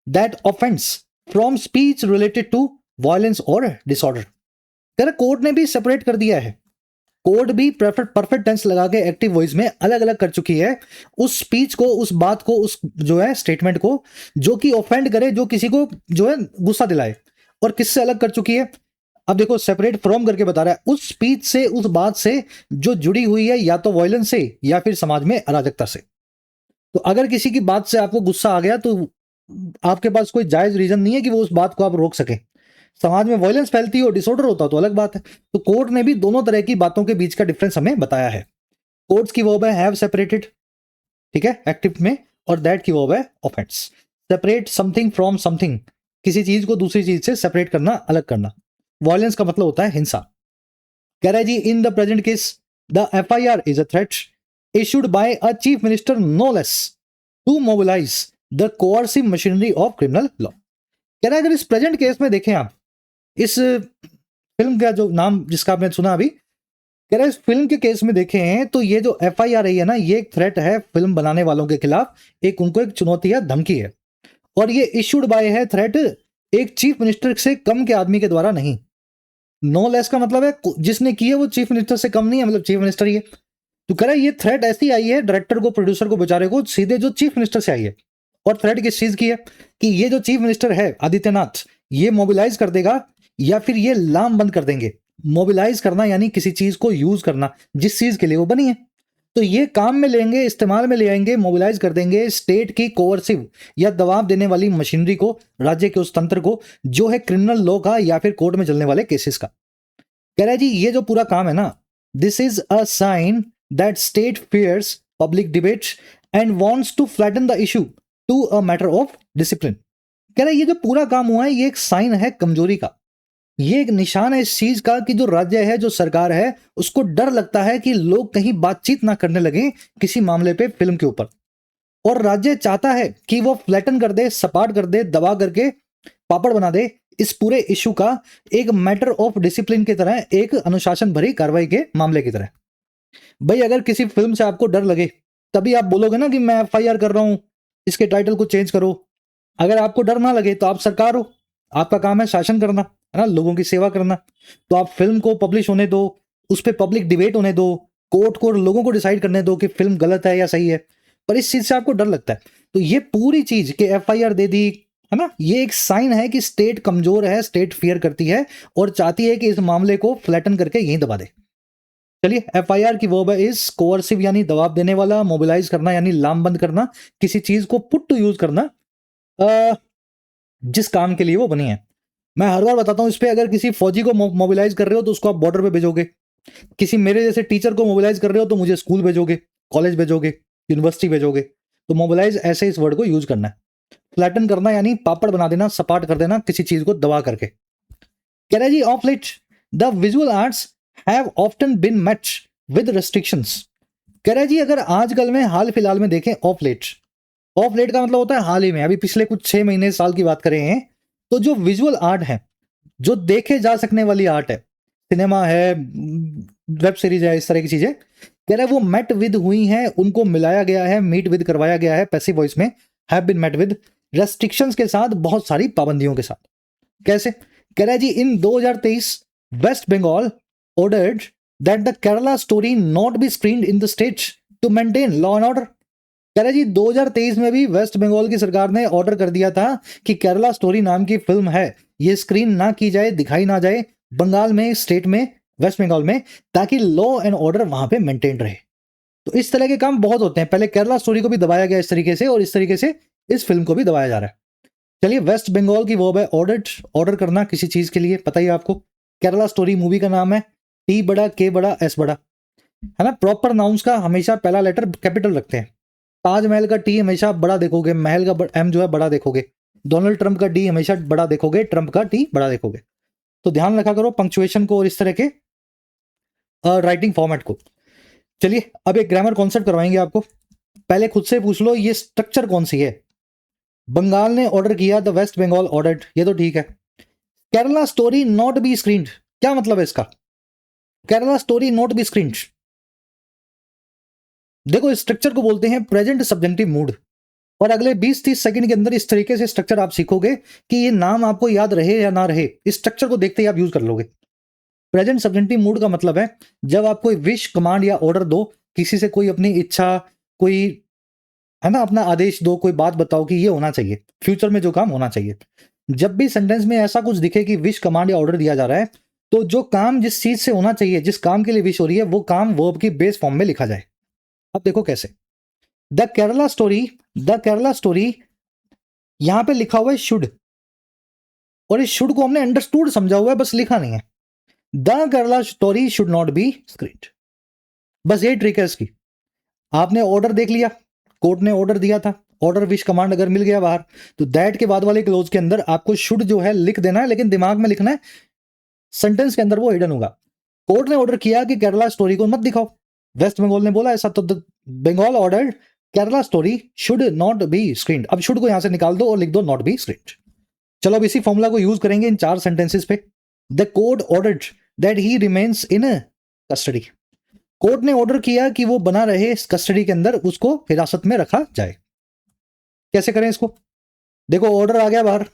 that offence from speech related to violence और डिसऑर्डर। कह रहा कोर्ट ने भी सेपरेट कर दिया है, कोर्ट भी परफेक्ट टेंस लगा के एक्टिव वॉइस में अलग अलग कर चुकी है उस स्पीच को, उस बात को, उस जो है स्टेटमेंट को जो कि ऑफेंड करे, जो किसी को जो है गुस्सा दिलाए, और किससे अलग कर चुकी है। अब देखो सेपरेट फ्रॉम करके बता रहा है, उस स्पीच से, उस बात से जो जुड़ी हुई है या तो वायलेंस से या फिर समाज में अराजकता से। तो अगर किसी की बात से आपको गुस्सा आ गया तो आपके पास कोई जायज रीजन नहीं है कि वो उस बात को आप रोक सके। समाज में वायलेंस फैलती हो, डिसऑर्डर होता तो अलग बात है। तो कोर्ट ने भी दोनों तरह की बातों के बीच का डिफरेंस हमें बताया है। कोर्ट्स की वर्ब है हैव सेपरेटेड, ठीक है, एक्टिव में, और दैट की वर्ब है offence. Separate something from something, किसी चीज को दूसरी चीज से सेपरेट करना, अलग करना। वायलेंस का मतलब होता है हिंसा। कह रहा है जी in the present case the FIR is a threat issued by a chief minister no less to mobilize the coercive machinery of criminal law। कह रहा है अगर इस प्रेजेंट केस में देखें आप, इस फिल्म का जो नाम जिसका आपने सुना अभी, कह रहा है इस फिल्म के केस में देखें हैं तो ये जो FIR है ना, ये एक थ्रेट है फिल्म बनाने वालों के खिलाफ, एक उनको एक चुनौती या धमकी है, और ये इश्यूड बाय है थ्रेट एक चीफ मिनिस्टर से कम के आदमी के द्वारा नहीं। नो लेस का मतलब है जिसने की है वो चीफ मिनिस्टर से कम नहीं है, मतलब चीफ मिनिस्टर ही है। तो कह रहा है ये थ्रेट ऐसी आई है डायरेक्टर को, प्रोड्यूसर को, बेचारे को, सीधे जो चीफ मिनिस्टर से आई है। और थ्रेट किस चीज की है कि ये जो चीफ मिनिस्टर है आदित्यनाथ, ये मोबिलाइज कर देगा या फिर ये लाम बंद कर देंगे। मोबिलाइज करना यानी किसी चीज को यूज करना जिस चीज के लिए वो बनी है, तो ये काम में लेंगे, इस्तेमाल में ले आएंगे, मोबिलाइज कर देंगे स्टेट की कोवर्सिव या दबाव देने वाली मशीनरी को, राज्य के उस तंत्र को जो है क्रिमिनल लॉ का या फिर कोर्ट में चलने वाले केसेस का। कह रहा है जी ये जो पूरा काम है ना, this is a sign that state fears public debate and wants to flatten the issue to a matter of discipline। कह रहा है ये जो पूरा काम हुआ है ये एक साइन है कमजोरी का, ये एक निशान है इस चीज का कि जो राज्य है, जो सरकार है, उसको डर लगता है कि लोग कहीं बातचीत ना करने लगे किसी मामले पे, फिल्म के ऊपर, और राज्य चाहता है कि वो फ्लैटन कर दे, सपाट कर दे, दबा करके पापड़ बना दे इस पूरे इशू का, एक मैटर ऑफ डिसिप्लिन की तरह, एक अनुशासन भरी कार्रवाई के मामले की तरह। भाई अगर किसी फिल्म से आपको डर लगे तभी आप बोलोगे ना कि मैं FIR कर रहा हूं, इसके टाइटल को चेंज करो। अगर आपको डर ना लगे तो आप सरकार हो, आपका काम है शासन करना, है ना, लोगों की सेवा करना। तो आप फिल्म को पब्लिश होने दो, उस पर पब्लिक डिबेट होने दो, कोर्ट को, लोगों को डिसाइड करने दो कि फिल्म गलत है या सही है। पर इस चीज से आपको डर लगता है, तो ये पूरी चीज के FIR दे दी, है ना, ये एक साइन है कि स्टेट कमजोर है, स्टेट फियर करती है और चाहती है कि इस मामले को फ्लैटन करके यहीं दबा दे। चलिए FIR की वर्ब है इज, कोअर्सिव यानी दबाव देने वाला, मोबिलाइज करना यानी लामबंद करना, किसी चीज को पुट टू यूज करना जिस काम के लिए वो बनी है। मैं हर बार बताता हूं इस पे, अगर किसी फौजी को मोबिलाइज कर रहे हो तो उसको आप बॉर्डर पे भेजोगे, किसी मेरे जैसे टीचर को मोबिलाइज कर रहे हो तो मुझे स्कूल भेजोगे, कॉलेज भेजोगे, यूनिवर्सिटी भेजोगे। तो मोबिलाइज ऐसे इस वर्ड को यूज करना है। फ्लैटन करना यानी पापड़ बना देना, सपाट कर देना, किसी चीज को दबा करके। कह रहा है जी of late the visual arts have often been met with restrictions। कह रहा है जी अगर आजकल में, हाल फिलहाल में देखें, ऑफ लेट का मतलब होता है हाल ही में, अभी पिछले कुछ 6 महीने साल की बात करें हैं, तो जो विजुअल आर्ट है, जो देखे जा सकने वाली आर्ट है, सिनेमा है, वेब सीरीज है, इस तरह की चीजें, कह रहा है वो मेट विद हुई हैं, उनको मिलाया गया है, मीट विद करवाया गया है, पैसिव वॉइस में have been met with restrictions के साथ, बहुत सारी पाबंदियों के साथ। कैसे? कह रहा है जी in 2023 west Bengal ordered that the Kerala story not be screened in the state to maintain law and order। कह रहे जी 2023 में भी वेस्ट बंगाल की सरकार ने ऑर्डर कर दिया था कि केरला स्टोरी नाम की फिल्म है, ये स्क्रीन ना की जाए, दिखाई ना जाए बंगाल में, स्टेट में, वेस्ट बंगाल में, ताकि लॉ एंड ऑर्डर वहां पे मेंटेन रहे। तो इस तरह के काम बहुत होते हैं। पहले केरला स्टोरी को भी दबाया गया इस तरीके से, और इस तरीके से इस फिल्म को भी दबाया जा रहा है। चलिए वेस्ट बंगाल की वर्ब है ऑर्डर्ड, ऑर्डर करना किसी चीज के लिए, पता ही आपको। केरला स्टोरी मूवी का नाम है, T बड़ा, K बड़ा, S बड़ा, है ना। प्रॉपर नाउन्स का हमेशा पहला लेटर कैपिटल रखते हैं, ताजमहल का टी हमेशा बड़ा देखोगे, महल का एम जो है बड़ा देखोगे, डोनाल्ड ट्रंप का डी हमेशा बड़ा देखोगे, ट्रंप का टी बड़ा देखोगे। तो ध्यान रखा करो पंक्चुएशन को और इस तरह के राइटिंग फॉर्मेट को। चलिए अब एक ग्रामर कॉन्सेप्ट करवाएंगे आपको। पहले खुद से पूछ लो ये स्ट्रक्चर कौन सी है। बंगाल ने ऑर्डर किया, द वेस्ट बंगाल ऑर्डर्ड, ये तो ठीक है। Kerala story not be screened, क्या मतलब है इसका? Kerala story not be screened, देखो इस स्ट्रक्चर को बोलते हैं प्रेजेंट सब्जेंटिव मूड। और अगले 20-30 सेकंड के अंदर इस तरीके से स्ट्रक्चर आप सीखोगे कि ये नाम आपको याद रहे या ना रहे, इस स्ट्रक्चर को देखते ही आप यूज कर लोगे। प्रेजेंट सब्जेंटिव मूड का मतलब है जब आप कोई विश, कमांड या ऑर्डर दो, किसी से कोई अपनी इच्छा, कोई है ना अपना आदेश दो, कोई बात बताओ कि ये होना चाहिए, फ्यूचर में जो काम होना चाहिए। जब भी सेंटेंस में ऐसा कुछ दिखे कि विश, कमांड या ऑर्डर दिया जा रहा है, तो जो काम जिस चीज से होना चाहिए, जिस काम के लिए विश हो रही है, वो काम वर्ब की बेस फॉर्म में लिखा जाए। अब देखो कैसे। द केरला स्टोरी यहां पे लिखा हुआ है शुड, और इस शुड को हमने अंडरस्टूड समझा हुआ है, बस लिखा नहीं है। The Kerala story should not be screened, बस ये ट्रिक है इसकी। आपने ऑर्डर देख लिया, कोर्ट ने ऑर्डर दिया था, ऑर्डर विश कमांड अगर मिल गया बाहर, तो दैट के बाद वाले क्लोज के अंदर आपको शुड जो है लिख देना है, लेकिन दिमाग में लिखना है, सेंटेंस के अंदर वो हिडन होगा। कोर्ट ने ऑर्डर किया कि केरला स्टोरी को मत दिखाओ, वेस्ट बंगाल ने बोला ऐसा, तो Bengal order Kerala story should not be screened. अब शुड को यहां से निकाल दो और लिख दो नॉट बी स्क्रीन्ड। चलो अब इसी फॉर्मूला को यूज करेंगे इन 4 सेंटेंसेस पे। The court ordered that he remains in custody, court ने ऑर्डर किया कि वो बना रहे कस्टडी के अंदर, उसको हिरासत में रखा जाए। कैसे करें इसको? देखो ऑर्डर आ गया बाहर,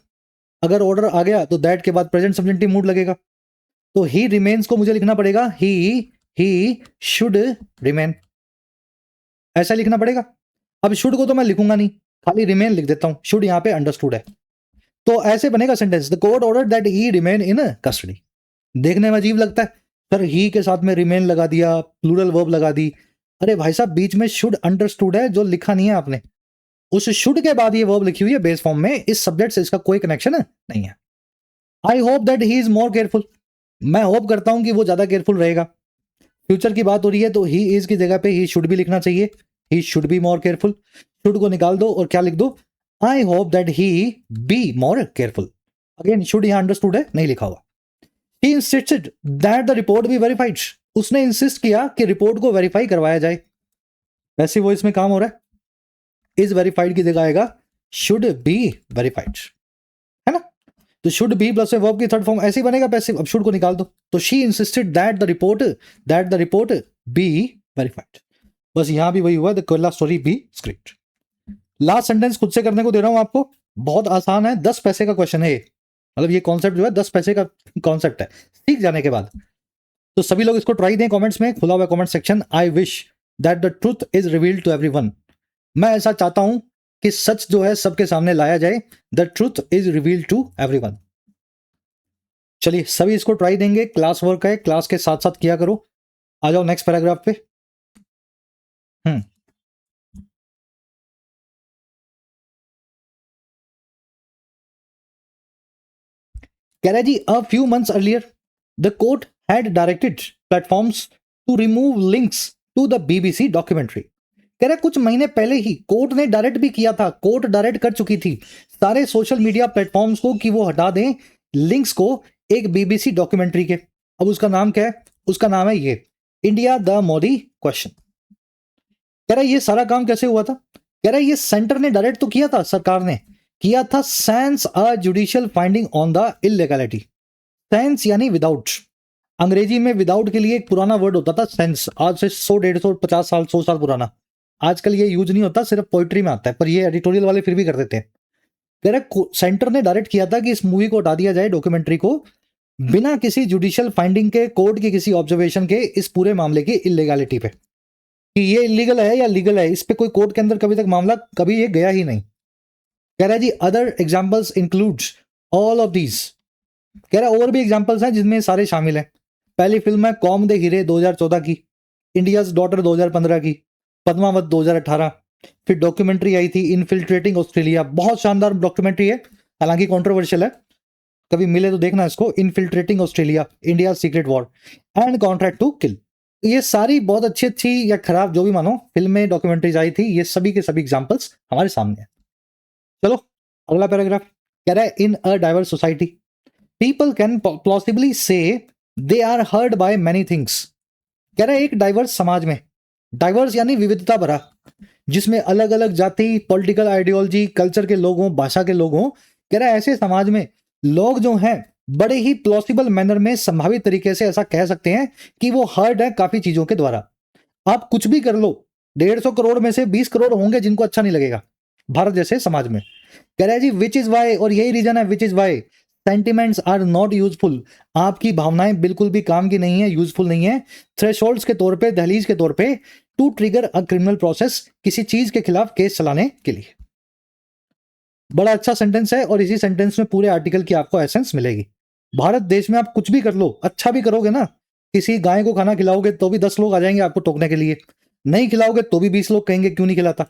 अगर ऑर्डर आ गया तो दैट के बाद प्रेजेंट सब्जेंटिव मूड लगेगा, तो ही रिमेन्स को मुझे लिखना पड़ेगा ही शुड रिमेन, ऐसा लिखना पड़ेगा। अब शुड को तो मैं लिखूंगा नहीं, खाली रिमेन लिख देता हूं, शुड यहां पे अंडरस्टूड है, तो ऐसे बनेगा sentence, the court order that he remain in custody. देखने में अजीब लगता है सर, ही के साथ में रिमेन लगा दिया, प्लूरल वर्ब लगा दी। अरे भाई साहब बीच में शुड अंडरस्टूड है जो लिखा नहीं है आपने, उस शुड के बाद ये वर्ब लिखी हुई है बेस फॉर्म में, इस सब्जेक्ट से इसका कोई कनेक्शन नहीं है। I hope that he is more careful, मैं होप करता हूं कि वो ज्यादा केयरफुल रहेगा। फ्यूचर की बात हो रही है तो ही इज की जगह पे ही शुड भी लिखना चाहिए, he should be more careful. Should को निकाल दो और क्या लिख दो, I hope that he be more careful. Again should यहां अंडरस्टूड है, नहीं लिखा हुआ। He insisted that the report be verified, उसने इंसिस्ट किया कि रिपोर्ट को वेरीफाई करवाया जाए। वैसे वो इसमें काम हो रहा है, इज वेरीफाइड की जगह आएगा शुड बी वेरीफाइड, है ना? तो शुड बी प्लस वर्ब की थर्ड फॉर्म ऐसे ही बनेगा पैसिव। अब शुड को निकाल दो, तो she insisted that the report be verified. बस यहां भी वही हुआ, the Kerala story B script. Last sentence खुद से करने को दे रहा हूं आपको, बहुत आसान है, 10 पैसे का क्वेश्चन है, मतलब ये कॉन्सेप्ट जो है 10 पैसे का कॉन्सेप्ट है सीख जाने के बाद। तो सभी लोग इसको ट्राई दें कमेंट्स में, खुला हुआ comment section. I wish that the truth is revealed to everyone, मैं ऐसा चाहता हूं कि सच जो है सबके सामने लाया जाए, the truth is revealed to everyone. चलिए सभी इसको ट्राई देंगे, क्लास वर्क है, क्लास के साथ साथ किया करो। आ जाओ नेक्स्ट पैराग्राफ पे। कह रहा है जी, a few months earlier the court had directed platforms to remove links to the BBC documentary. कह रहा है कुछ महीने पहले ही कोर्ट ने डायरेक्ट भी किया था, कोर्ट डायरेक्ट कर चुकी थी सारे सोशल मीडिया प्लेटफॉर्म्स को कि वो हटा दें लिंक्स को एक बीबीसी डॉक्यूमेंट्री के। अब उसका नाम क्या है? उसका नाम है ये इंडिया द मोदी क्वेश्चन। कह रहा है ये सारा काम कैसे हुआ था? कह रहा है ये सेंटर ने डायरेक्ट तो किया था, सरकार ने किया था, sense a judicial finding on the illegality. Sense यानी विदाउट, अंग्रेजी में विदाउट के लिए एक पुराना वर्ड होता था सेंस, आज से 100, 150, 50 साल, 100 साल पुराना। आजकल ये यूज नहीं होता, सिर्फ पोइट्री में आता है, पर ये एडिटोरियल वाले फिर भी कर देते हैं। कह रहे सेंटर ने डायरेक्ट किया था कि इस मूवी को हटा दिया जाए, डॉक्यूमेंट्री को, बिना किसी जुडिशियल फाइंडिंग के, कोर्ट की किसी ऑब्जर्वेशन के, इस पूरे मामले की इलीगैलिटी पे कि ये इलीगल है या लीगल है, इस पे कोई कोर्ट के अंदर कभी तक मामला कभी ये गया ही नहीं। कह रहा है जी other examples includes all of these. कह रहा है और भी एग्जाम्पल्स हैं जिनमें सारे शामिल हैं। पहली फिल्म है कॉम दे हीरे 2014 की, इंडियाज डॉटर 2015 की, पद्मावत 2018, फिर डॉक्यूमेंट्री आई थी इनफिल्ट्रेटिंग ऑस्ट्रेलिया, बहुत शानदार डॉक्यूमेंट्री है, हालांकि कंट्रोवर्शियल है, कभी मिले तो देखना इसको, infiltrating Australia, India secret war and contract to kill. ये सारी बहुत अच्छी अच्छी या खराब जो भी मानो फिल्में डॉक्यूमेंट्रीज आई थी, ये सभी के सभी एग्जांपल्स हमारे सामने हैं। चलो अगला पैराग्राफ कह रहा है in a diverse society people can plausibly say they are hurt by many things. कह रहा है एक डाइवर्स समाज में, डाइवर्स यानी विविधता भरा, जिसमें अलग अलग जाति, पॉलिटिकल आइडियोलॉजी, कल्चर के लोग हों, भाषा के लोग हों, कह रहा है ऐसे समाज में लोग जो हैं बड़े ही प्लॉसिबल मैनर में, संभावित तरीके से ऐसा कह सकते हैं कि वो हर्ट है काफी चीजों के द्वारा। आप कुछ भी कर लो, 150 करोड़ में से 20 करोड़ होंगे जिनको अच्छा नहीं लगेगा भारत जैसे समाज में। कह रहा है जी विच इज वाई, और यही रीजन है which is why sentiments are not useful. आपकी भावनाएं बिल्कुल भी काम की नहीं है, यूजफुल नहीं है, थ्रेशोल्ड्स के तौर पे, दहलीज के तौर पे, to trigger a criminal process, किसी चीज के खिलाफ केस चलाने के लिए। बड़ा अच्छा सेंटेंस है और इसी सेंटेंस में पूरे आर्टिकल की आपको एसेंस मिलेगी। भारत देश में आप कुछ भी कर लो, अच्छा भी करोगे ना, किसी गाय को खाना खिलाओगे तो भी 10 लोग आ जाएंगे आपको टोकने के लिए, नहीं खिलाओगे तो भी 20 लोग कहेंगे क्यों नहीं खिलाता।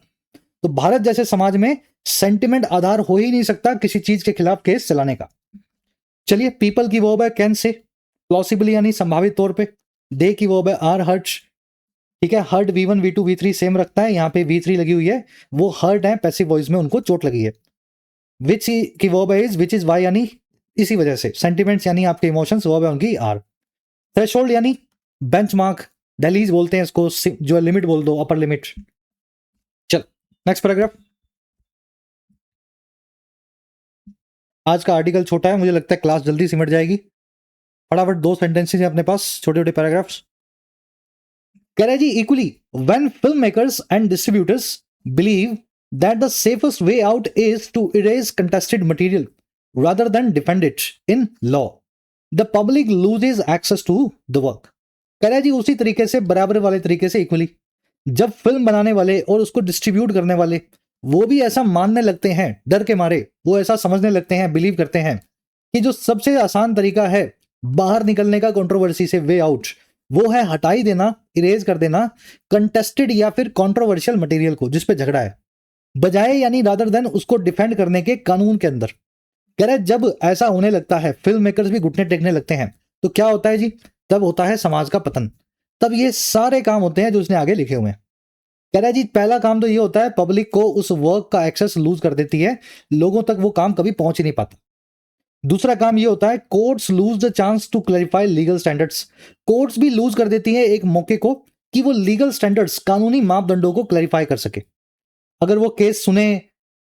तो भारत जैसे समाज में सेंटिमेंट आधार हो ही नहीं सकता किसी चीज के खिलाफ केस चलाने का। चलिए पीपल की वर्ब है कैन से, प्लॉसिबली यानी संभावित तौर पे, दे की वर्ब है आर हर्ट्स, ठीक है, hurt V1 V2 V3 same रखता है, यहाँ पे V3 लगी हुई है, वो हर्ट है, पैसिव वॉइस में उनको चोट लगी है। विच की वर्ब है इज, विच इज वाई यानी इसी वजह से, सेंटिमेंट्स यानी आपके इमोशंस, वर्ब है उनकी आर। थ्रेशोल्ड यानी बेंचमार्क, दहलीज बोलते हैं इसको, जो लिमिट बोल दो, अपर लिमिट। चल नेक्स्ट पैराग्राफ। आज का आर्टिकल छोटा है, मुझे लगता है क्लास जल्दी सिमट जाएगी। फटाफट 2 सेंटेंसेस हैं अपने पास, छोटे छोटे पैराग्राफ्स। कह रहा है जी equally when film makers and distributors believe that the safest way out is to erase contested material rather than defend it in law, the public loses access to the work। कह रहा है जी उसी तरीके से, बराबर वाले तरीके से, इक्वली, जब फिल्म बनाने वाले और उसको डिस्ट्रीब्यूट करने वाले वो भी ऐसा मानने लगते हैं, डर के मारे वो ऐसा समझने लगते हैं, बिलीव करते हैं कि जो सबसे आसान तरीका है बाहर निकलने का कंट्रोवर्सी से, वे आउट, वो है हटाई देना, इरेज कर देना कंटेस्टेड या फिर कंट्रोवर्शियल मटेरियल को जिस पे झगड़ा है, बजाय यानी रादर देन उसको डिफेंड करने के कानून के अंदर। कह रहे जब ऐसा होने लगता है, फिल्म मेकर्स भी घुटने टेकने लगते हैं, तो क्या होता है जी, तब होता है समाज का पतन। तब ये सारे काम होते हैं जो उसने आगे लिखे हुए हैं। कह रहा है जी पहला काम तो ये होता है पब्लिक को उस वर्क का एक्सेस लूज कर देती है, लोगों तक वो काम कभी पहुंच ही नहीं पाता। दूसरा काम ये होता है courts lose the chance to clarify legal standards, courts भी लूज कर देती है एक मौके को कि वो लीगल स्टैंडर्ड्स, कानूनी मापदंडों को क्लैरिफाई कर सके। अगर वो केस सुने,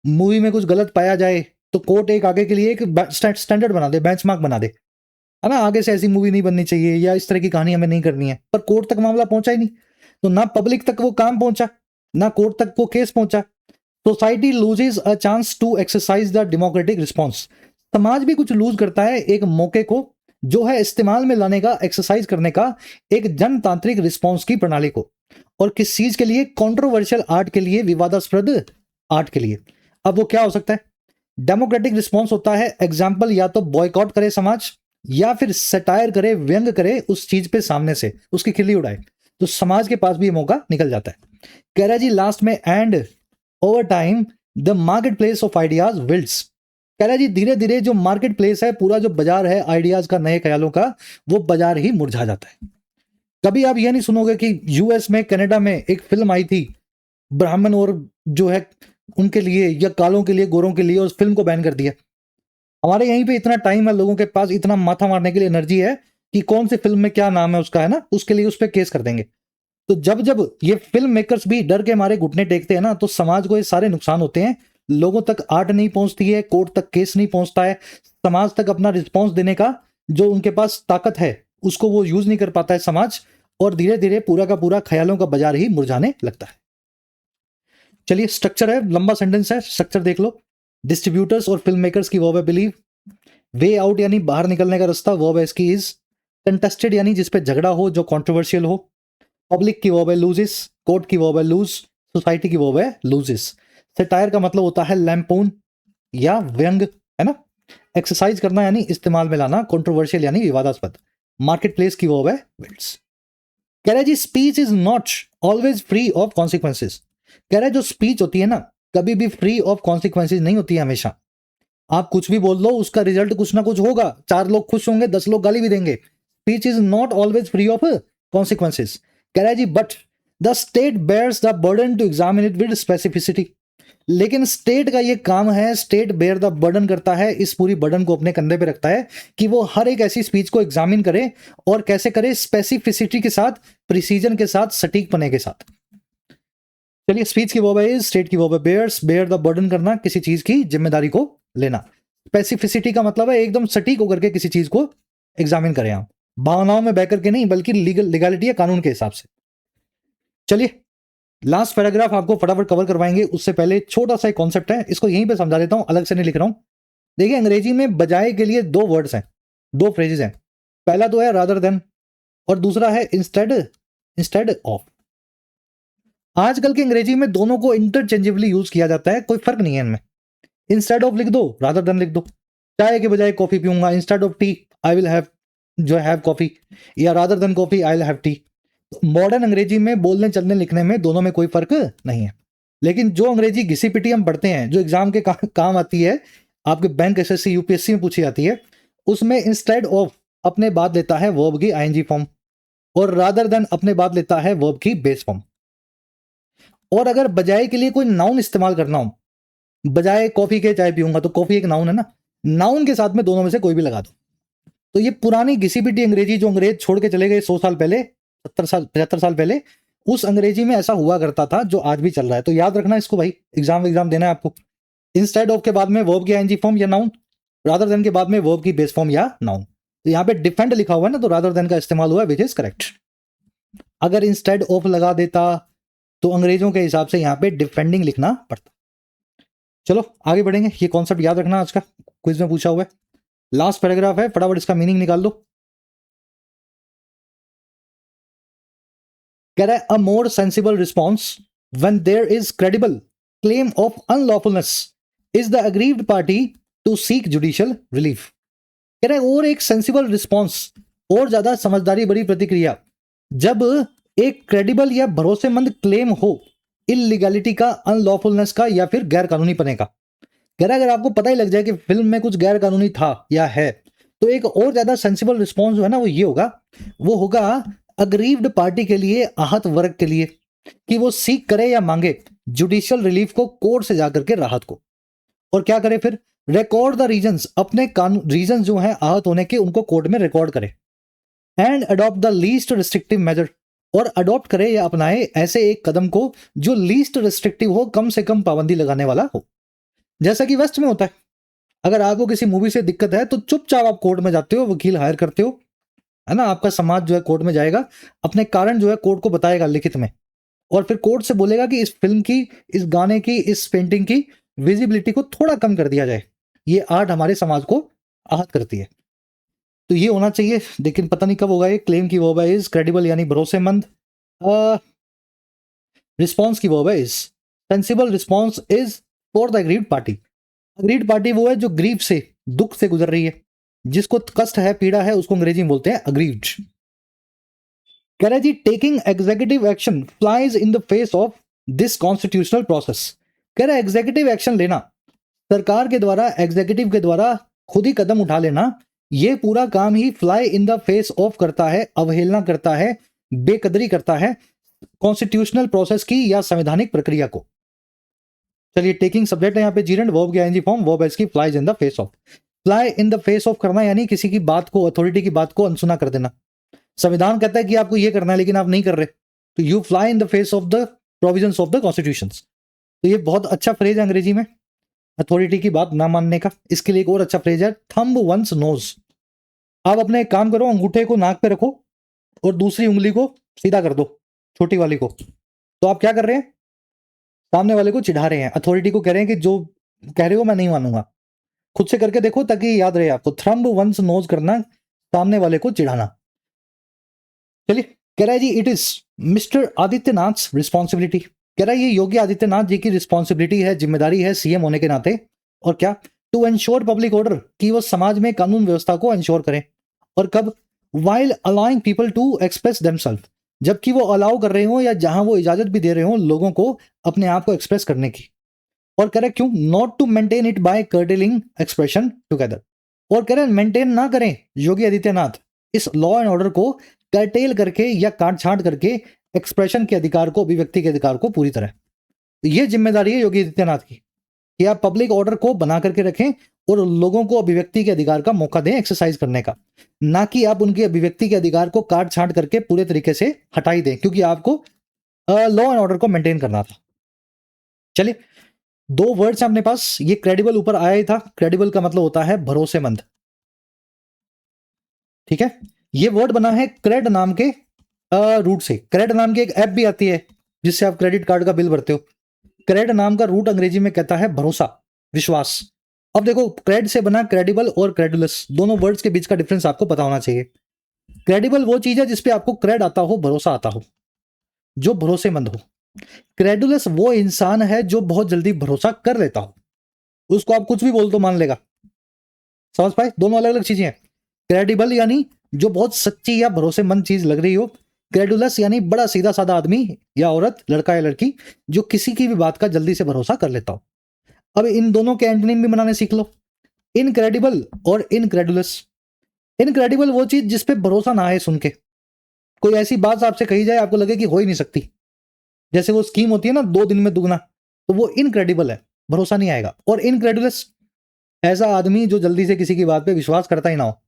मूवी में कुछ गलत पाया जाए, तो कोर्ट एक आगे के लिए एक स्टैंडर्ड बना दे, बेंचमार्क बना दे, है ना, आगे से ऐसी मूवी नहीं बननी चाहिए या इस तरह की कहानी हमें नहीं करनी है। पर कोर्ट तक मामला पहुंचा ही नहीं, तो ना पब्लिक तक वो काम पहुंचा, ना कोर्ट तक वो केस पहुंचा। Society loses a chance to exercise the democratic response, समाज भी कुछ लूज करता है एक मौके को, जो है इस्तेमाल में लाने का, एक्सरसाइज करने का, एक जनतांत्रिक रिस्पॉन्स की प्रणाली को। और किस चीज के लिए, कंट्रोवर्शियल आर्ट के लिए, विवादास्पद आर्ट के लिए। अब वो क्या हो सकता है, डेमोक्रेटिक रिस्पॉन्स होता है एग्जाम्पल, या तो बॉयकॉट करे समाज, या फिर सटायर करे, व्यंग करे उस चीज पे, सामने से उसकी खिल्ली उड़ाए, तो समाज के पास भी ये मौका निकल जाता है। कह रहा जी लास्ट में, and over time the market place of ideas wilts. कह रहा जी धीरे धीरे जो मार्केट प्लेस है, पूरा जो बाजार है आइडियाज का, नए ख्यालों का, वो बाजार ही मुरझा जाता है। कभी आप ये नहीं सुनोगे कि यूएस में, कनाडा में एक फिल्म आई थी ब्राह्मण और जो है उनके लिए, या कालों के लिए, गोरों के लिए, उस फिल्म को बैन कर दिया। हमारे यहीं पे इतना टाइम है, लोगों के पास इतना माथा मारने के लिए एनर्जी है कि कौन सी फिल्म में क्या नाम है उसका, है ना, उसके लिए उस पर केस कर देंगे। तो जब जब ये फिल्म मेकर्स भी डर के मारे घुटने टेकते हैं ना, तो समाज को ये सारे नुकसान होते हैं, लोगों तक आर्ट नहीं पहुंचती है, कोर्ट तक केस नहीं पहुंचता है, समाज तक अपना रिस्पॉन्स देने का जो उनके पास ताकत है उसको वो यूज नहीं कर पाता है समाज, और धीरे धीरे पूरा का पूरा ख्यालों का बाजार ही मुरझाने लगता है। चलिए स्ट्रक्चर है, लंबा सेंटेंस है, स्ट्रक्चर देख लो। डिस्ट्रीब्यूटर्स और फिल्म मेकर्स की वर्ब है बिलीव, वे आउट यानी बाहर निकलने का रास्ता, वर्ब है इसकी इज, कंटेस्टेड यानी जिस पे झगड़ा हो, जो कंट्रोवर्शियल हो, पब्लिक की वर्ब है लूजेस, कोर्ट की वर्ब है लूज, सोसाइटी की वर्ब है लूजेस। सटायर का मतलब होता है लैम्पून या व्यंग, है ना, एक्सरसाइज करना यानी इस्तेमाल में लाना, कंट्रोवर्शियल यानी विवादास्पद, मार्केट प्लेस की वर्ब है विल्ड्स। कह रहा है जी speech is not always free of consequences. कह रहा है जो स्पीच होती है ना, कभी भी फ्री ऑफ कॉन्सिक्वेंसेज नहीं होती है हमेशा। आप कुछ भी बोल लो, उसका रिजल्ट कुछ ना कुछ होगा, 4 लोग खुश होंगे, 10 लोग गाली भी देंगे। Speech is not always free of consequences. कह रहा है जी but the state bears the burden to examine it with specificity. लेकिन स्टेट का ये काम है, स्टेट बेयर द बर्डन करता है, इस पूरी बर्डन को अपने कंधे पे रखता है कि वो हर एक ऐसी स्पीच को एग्जामिन करे और कैसे करे, स्पेसिफिसिटी के साथ, प्रिसीजन के साथ, सटीक पने के साथ। चलिए, स्पीच की वर्ब है स्टेट की वर्ब है बेयर्स, बेयर द बर्डन करना, किसी चीज की जिम्मेदारी को लेना। स्पेसिफिसिटी का मतलब है एकदम सटीक होकर के किसी चीज को एग्जामिन करें आप, भावनाओं में बह करके नहीं, बल्कि लीगलिटी या कानून के हिसाब से। चलिए, लास्ट पैराग्राफ आपको फटाफट कवर करवाएंगे, उससे पहले छोटा सा एक कॉन्सेप्ट है, इसको यहीं पे समझा देता हूं, अलग से नहीं लिख रहा हूं। देखिए, अंग्रेजी में बजाय के लिए दो वर्ड्स हैं, दो फ्रेजेस हैं। पहला तो है रादर देन और दूसरा है इंस्टेड, इंस्टेड ऑफ। आजकल की अंग्रेजी में दोनों को इंटरचेंजेबली यूज किया जाता है, कोई फर्क नहीं है इनमें। इंस्टेड ऑफ लिख दो, रादर देन लिख दो। चाय के बजाय कॉफी पीऊंगा, instead of tea I will have जो हैव कॉफी, या rather than coffee I will have tea. Modern अंग्रेजी में बोलने चलने लिखने में दोनों में कोई फर्क नहीं है। लेकिन जो अंग्रेजी घिसी पिटी हम पढ़ते हैं, जो एग्जाम के काम आती है, आपके बैंक, एसएससी, यूपीएससी में पूछी जाती है, उसमें इंस्टेड ऑफ अपने बाद लेता है वर्ब की आईएनजी फॉर्म और रादर देन अपने बाद लेता है वर्ब की बेस फॉर्म। और अगर बजाय के लिए कोई नाउन इस्तेमाल करना हो, बजाय कॉफी के चाय पीऊंगा, तो कॉफी एक नाउन है ना, नाउन के साथ में दोनों में से कोई भी लगा दो। तो ये पुरानी घिसी पिटी अंग्रेजी जो अंग्रेज छोड़ के चले गए 100 साल पहले, 70 साल 75 साल पहले, उस अंग्रेजी में ऐसा हुआ करता था जो आज भी चल रहा है। तो याद रखना इसको भाई, एग्जाम देना है आपको। इंस्टेड ऑफ के बाद में वर्ब की आईएनजी फॉर्म या नाउन, रादर देन के बाद में वर्ब की बेस फॉर्म या नाउन। तो यहाँ पे डिफेंड लिखा हुआ है ना, तो रादर देन का इस्तेमाल हुआ, विच इज करेक्ट। अगर इंस्टेड ऑफ लगा देता तो अंग्रेजों के हिसाब से यहाँ पे डिफेंडिंग लिखना पड़ता। चलो आगे बढ़ेंगे, ये कॉन्सेप्ट याद रखना, आज का क्विज में पूछा हुआ है। लास्ट पैराग्राफ है, फटाफट इसका मीनिंग निकाल दो। कह रहा है a more sensible response when there is credible claim of unlawfulness is the aggrieved party to seek judicial relief. कह रहा है और एक सेंसिबल रिस्पॉन्स, और ज्यादा समझदारी भरी प्रतिक्रिया, जब एक क्रेडिबल या भरोसेमंद क्लेम हो इलीगैलिटी का, अनलॉफुलनेस का, या फिर गैर कानूनी पने का। कह रहा है अगर आपको पता ही लग जाए कि फिल्म में कुछ गैर कानूनी था या है, तो एक और ज्यादा सेंसिबल रिस्पॉन्स जो है ना, वो ये होगा, वो होगा अग्रीव्ड पार्टी के लिए, आहत वर्ग के लिए, कि वो सीख करे या मांगे जुडिशियल रिलीफ को, कोर्ट से जाकर के राहत को। और क्या करे फिर, रिकॉर्ड द रीजंस, अपने कानून रीजन जो है आहत होने के, उनको कोर्ट में रिकॉर्ड करे। And adopt the least restrictive measure, और अडॉप्ट करे या अपनाए ऐसे एक कदम को जो लीस्ट रिस्ट्रिक्टिव हो, कम से कम पाबंदी लगाने वाला हो। जैसा कि वेस्ट में होता है, अगर आपको किसी मूवी से दिक्कत है तो चुपचाप आप कोर्ट में जाते हो, वकील हायर करते हो, है ना, आपका समाज जो है कोर्ट में जाएगा, अपने कारण जो है कोर्ट को बताएगा लिखित में, और फिर कोर्ट से बोलेगा कि इस फिल्म की, इस गाने की, इस पेंटिंग की विजिबिलिटी को थोड़ा कम कर दिया जाए, ये आर्ट हमारे समाज को आहत करती है। तो ये होना चाहिए, लेकिन पता नहीं कब होगा ये। क्लेम की वर्ब है इज, क्रेडिबल यानी भरोसेमंद, रिस्पॉन्स की वर्ब है is, sensible response is for the agreed party. Agreed party वो है जो ग्रीव से, दुख से गुजर रही है, जिसको कष्ट है, पीड़ा है, उसको अंग्रेजी में बोलते हैं अग्रीव्ड। कह रहा है जी taking executive action flies in the face of this constitutional process. कह रहा है एग्जीक्यूटिव एक्शन लेना, सरकार के द्वारा, एग्जीक्यूटिव के द्वारा खुद ही कदम उठा लेना, ये पूरा काम ही fly in the face of करता है, अवहेलना करता है, बेकदरी करता है कॉन्स्टिट्यूशनल प्रोसेस की या संवैधानिक प्रक्रिया को। चलिए, टेकिंग सब्जेक्ट है यहाँ पे जीरेंट, वर्ब की आईएनजी फॉर्म, वर्ब इसकी flies in the face of. Fly in the face of करना यानी किसी की बात को, अथॉरिटी की बात को अनसुना कर देना। संविधान कहता है कि आपको ये करना है, लेकिन आप नहीं कर रहे, तो you fly in the face of the provisions of the constitution. तो ये बहुत अच्छा फ्रेज है अंग्रेजी में, अथॉरिटी की बात ना मानने का। इसके लिए एक और अच्छा फ्रेज है, थंब वंस नोज। आप अपने एक काम करो, अंगूठे को नाक पे रखो और दूसरी उंगली को सीधा कर दो, छोटी वाली को। तो आप क्या कर रहे हैं, सामने वाले को चिढ़ा रहे हैं, अथॉरिटी को कह रहे हैं कि जो कह रहे हो मैं नहीं मानूंगा। खुद से करके देखो ताकि याद रहे आपको, थंब वंस नोज करना, सामने वाले को चिढ़ाना। चलिए, कह रहा है जी it is mister Adityanath responsibility. कह रहा है ये योगी आदित्यनाथ जी की रिस्पॉन्सिबिलिटी है, जिम्मेदारी है सीएम होने के नाते। और क्या, टू एंश्योर पब्लिक ऑर्डर, कि वो समाज में कानून व्यवस्था को एंश्योर करें। और कब, while allowing people to express themselves, जबकि वो अलाउ कर रहे हो या जहां वो इजाजत भी दे रहे हो लोगों को अपने आप को एक्सप्रेस करने की। और कह रहे क्यों, not to maintain it by curtailing expression together. और कह रहे मेंटेन ना करें योगी आदित्यनाथ इस लॉ एंड ऑर्डर को कर्टेल करके या काट छांट करके एक्सप्रेशन के अधिकार को, अभिव्यक्ति के अधिकार को पूरी तरह। तो ये जिम्मेदारी है योगी आदित्यनाथ की कि आप पब्लिक ऑर्डर को बना करके रखें और लोगों को अभिव्यक्ति के अधिकार का मौका दें एक्सरसाइज करने का, ना कि आप उनके अभिव्यक्ति के अधिकार को काट छांट करके पूरे तरीके से हटाई दें, क्योंकि आपको लॉ एंड ऑर्डर को मेंटेन करना था। चलिए, दो वर्ड्स हैं अपने पास। ये क्रेडिबल ऊपर आया ही था, क्रेडिबल का मतलब होता है भरोसेमंद, ठीक है। ये वर्ड बना है क्रेड नाम के रूट से। क्रेड नाम की एक ऐप भी आती है जिससे आप क्रेडिट कार्ड का बिल भरते हो। क्रेड नाम का रूट अंग्रेजी में कहता है भरोसा, विश्वास। अब देखो, क्रेड से बना क्रेडिबल और क्रेडुलस, दोनों वर्ड्स के बीच का डिफरेंस आपको पता होना चाहिए। क्रेडिबल वो चीज है जिसपे आपको क्रेड आता हो, भरोसा आता हो, जो भरोसेमंद हो। क्रेडुलस वो इंसान है जो बहुत जल्दी भरोसा कर लेता हो, उसको आप कुछ भी बोल तो मान लेगा। समझ पाए? दोनों अलग अलग चीजें हैं। क्रेडिबल यानी जो बहुत सच्ची या भरोसेमंद चीज लग रही हो, क्रेडुलस यानी बड़ा सीधा साधा आदमी या औरत, लड़का या लड़की, जो किसी की भी बात का जल्दी से भरोसा कर लेता हो। अब इन दोनों के एंटोनिम भी बनाने सीख लो, इनक्रेडिबल और इनक्रेडुलस। इनक्रेडिबल वो चीज जिसपे भरोसा ना आए सुन के, कोई ऐसी बात आपसे कही जाए आपको लगे कि हो ही नहीं सकती, जैसे वो स्कीम होती है ना 2 दिन में दुगना, तो वो इनक्रेडिबल है, भरोसा नहीं आएगा। और इनक्रेडुलस ऐसा आदमी जो जल्दी से किसी की बात पे विश्वास करता ही ना हो,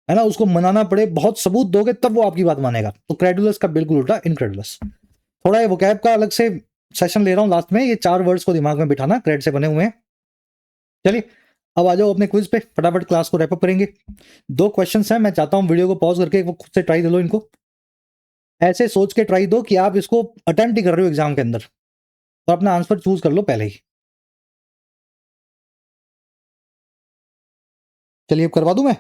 है ना, उसको मनाना पड़े, बहुत सबूत दोगे तब वो आपकी बात मानेगा। तो क्रेडुलस का बिल्कुल उल्टा इनक्रेडुलस। थोड़ा ये वोकैब का अलग से सेशन ले रहा हूं लास्ट में, ये 4 वर्ड्स को दिमाग में बिठाना, क्रेड से बने हुए हैं। चलिए, अब आ जाओ अपने क्विज पे, फटाफट क्लास को रैपअप करेंगे। 2 क्वेश्चंस हैं, मैं चाहता हूं वीडियो को पॉज करके वो खुद से ट्राई दे लो इनको। ऐसे सोच के ट्राई दो कि आप इसको अटेम्प्ट ही कर रहे हो एग्जाम के अंदर, तो अपना आंसर चूज कर लो पहले ही। चलिए, अब करवा दूं मैं।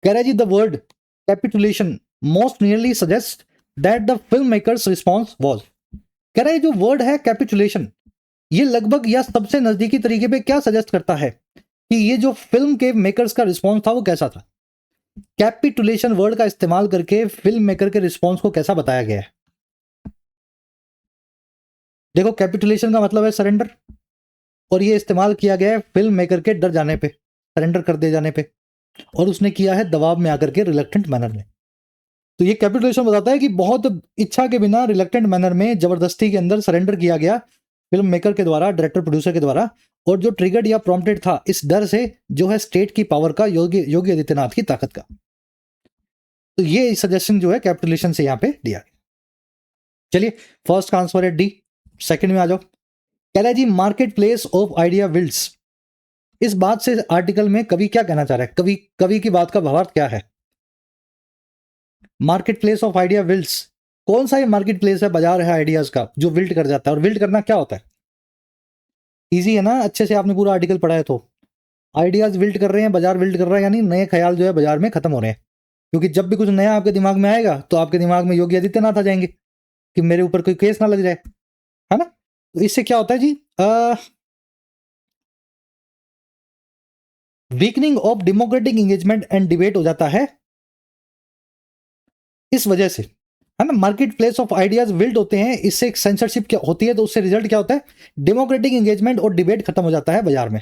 कह रहा है जी, the word capitulation most nearly suggest that the film makers response was. कह रहा है जो वर्ड है कैपिटुलेशन, ये लगभग या सबसे नजदीकी तरीके पे क्या सजेस्ट करता है कि ये जो फिल्म के मेकर्स का रिस्पॉन्स था वो कैसा था। कैपिटुलेशन वर्ड का इस्तेमाल करके फिल्म मेकर के रिस्पॉन्स को कैसा बताया गया है। देखो, कैपिटुलेशन का मतलब है सरेंडर, और ये इस्तेमाल किया गया है फिल्म मेकर के डर जाने पे, सरेंडर कर दे जाने पे, और उसने किया है दबाव में आकर के, रिलक्टेंट मैनर में। तो ये कैपिटुलेशन बताता है कि बहुत इच्छा के बिना, रिलक्टेंट मैनर में, जबरदस्ती के अंदर सरेंडर किया गया फिल्म मेकर के द्वारा, डायरेक्टर प्रोड्यूसर के द्वारा, और जो ट्रिगर्ड या प्रॉम्प्टेड था इस डर से जो है स्टेट की पावर का, योगी आदित्यनाथ की ताकत का। तो ये सजेशन जो है कैपिटुलेशन से यहां पे दिया गया। चलिए, फर्स्ट का आंसर है डी। सेकंड में आ जाओ। कह रहा है जी, market place of idea builds. इस बात से आर्टिकल में कवि क्या कहना चाह रहा है, कवि की बात का भावार्थ क्या है। Market place of idea builds, कौन सा ये मार्केट प्लेस है, बाजार है आइडियाज का जो बिल्ड कर जाता है। और बिल्ड करना क्या होता है, इजी है ना, अच्छे से आपने पूरा आर्टिकल पढ़ा है। तो आइडियाज बिल्ड कर रहे हैं, बाजार बिल्ड कर रहा है, यानी नए ख्याल जो है बाजार में खत्म हो रहे हैं। क्योंकि जब भी कुछ नया आपके दिमाग में आएगा तो आपके दिमाग में योगी आदित्यनाथ आ जाएंगे कि मेरे ऊपर कोई केस ना लग जाए, है ना। तो इससे क्या होता है जी, weakening of democratic engagement and debate हो जाता है इस वजह से, है ना। Market place of ideas build होते हैं, इससे एक सेंसरशिप क्या होती है, तो उससे रिजल्ट क्या होता है, डेमोक्रेटिक एंगेजमेंट और डिबेट खत्म हो जाता है बाजार में।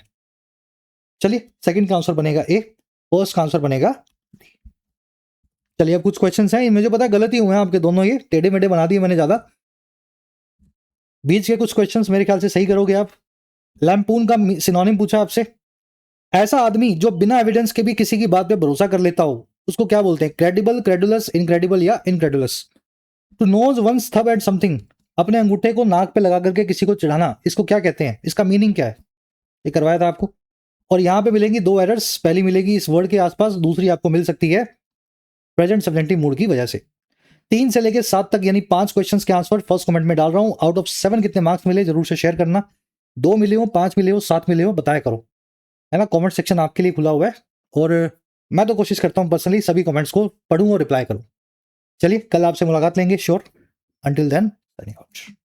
चलिए, सेकंड का आंसर बनेगा ए, फर्स्ट का आंसर बनेगा। चलिए, अब कुछ क्वेश्चंस हैं, मुझे पता है गलत ही हुए हैं आपके दोनों, ये टेढ़े मेढ़े बना दिए मैंने ज्यादा। बीच के कुछ क्वेश्चंस मेरे ख्याल से सही करोगे आप। लैम्पून का सिनोनिम पूछा आपसे। ऐसा आदमी जो बिना एविडेंस के भी किसी की बात पे भरोसा कर लेता हो, उसको क्या बोलते हैं, क्रेडिबल, क्रेडुलस, इनक्रेडिबल या incredulous. To nose one's thumb at something, अपने अंगूठे को नाक पे लगा करके किसी को चिढ़ाना, इसको क्या कहते हैं, इसका मीनिंग क्या है, ये करवाया था आपको। और यहां पे मिलेंगी 2 एरर्स, पहली मिलेगी इस वर्ड के आसपास, दूसरी आपको मिल सकती है प्रेजेंट सब्जेक्टिव मूड की वजह से। 3 से लेकर 7 तक यानी 5 क्वेश्चंस के आंसर फर्स्ट कमेंट में डाल रहा हूं। आउट ऑफ 7 कितने मार्क्स मिले जरूर से शेयर करना। 2 मिले हो, 5 मिले हो, 7 मिले हो, बताया करो, है ना। कमेंट सेक्शन आपके लिए खुला हुआ है, और मैं तो कोशिश करता हूं पर्सनली सभी कमेंट्स को पढूं और रिप्लाई करूं। चलिए, कल आपसे मुलाकात लेंगे sure. Until then, signing out.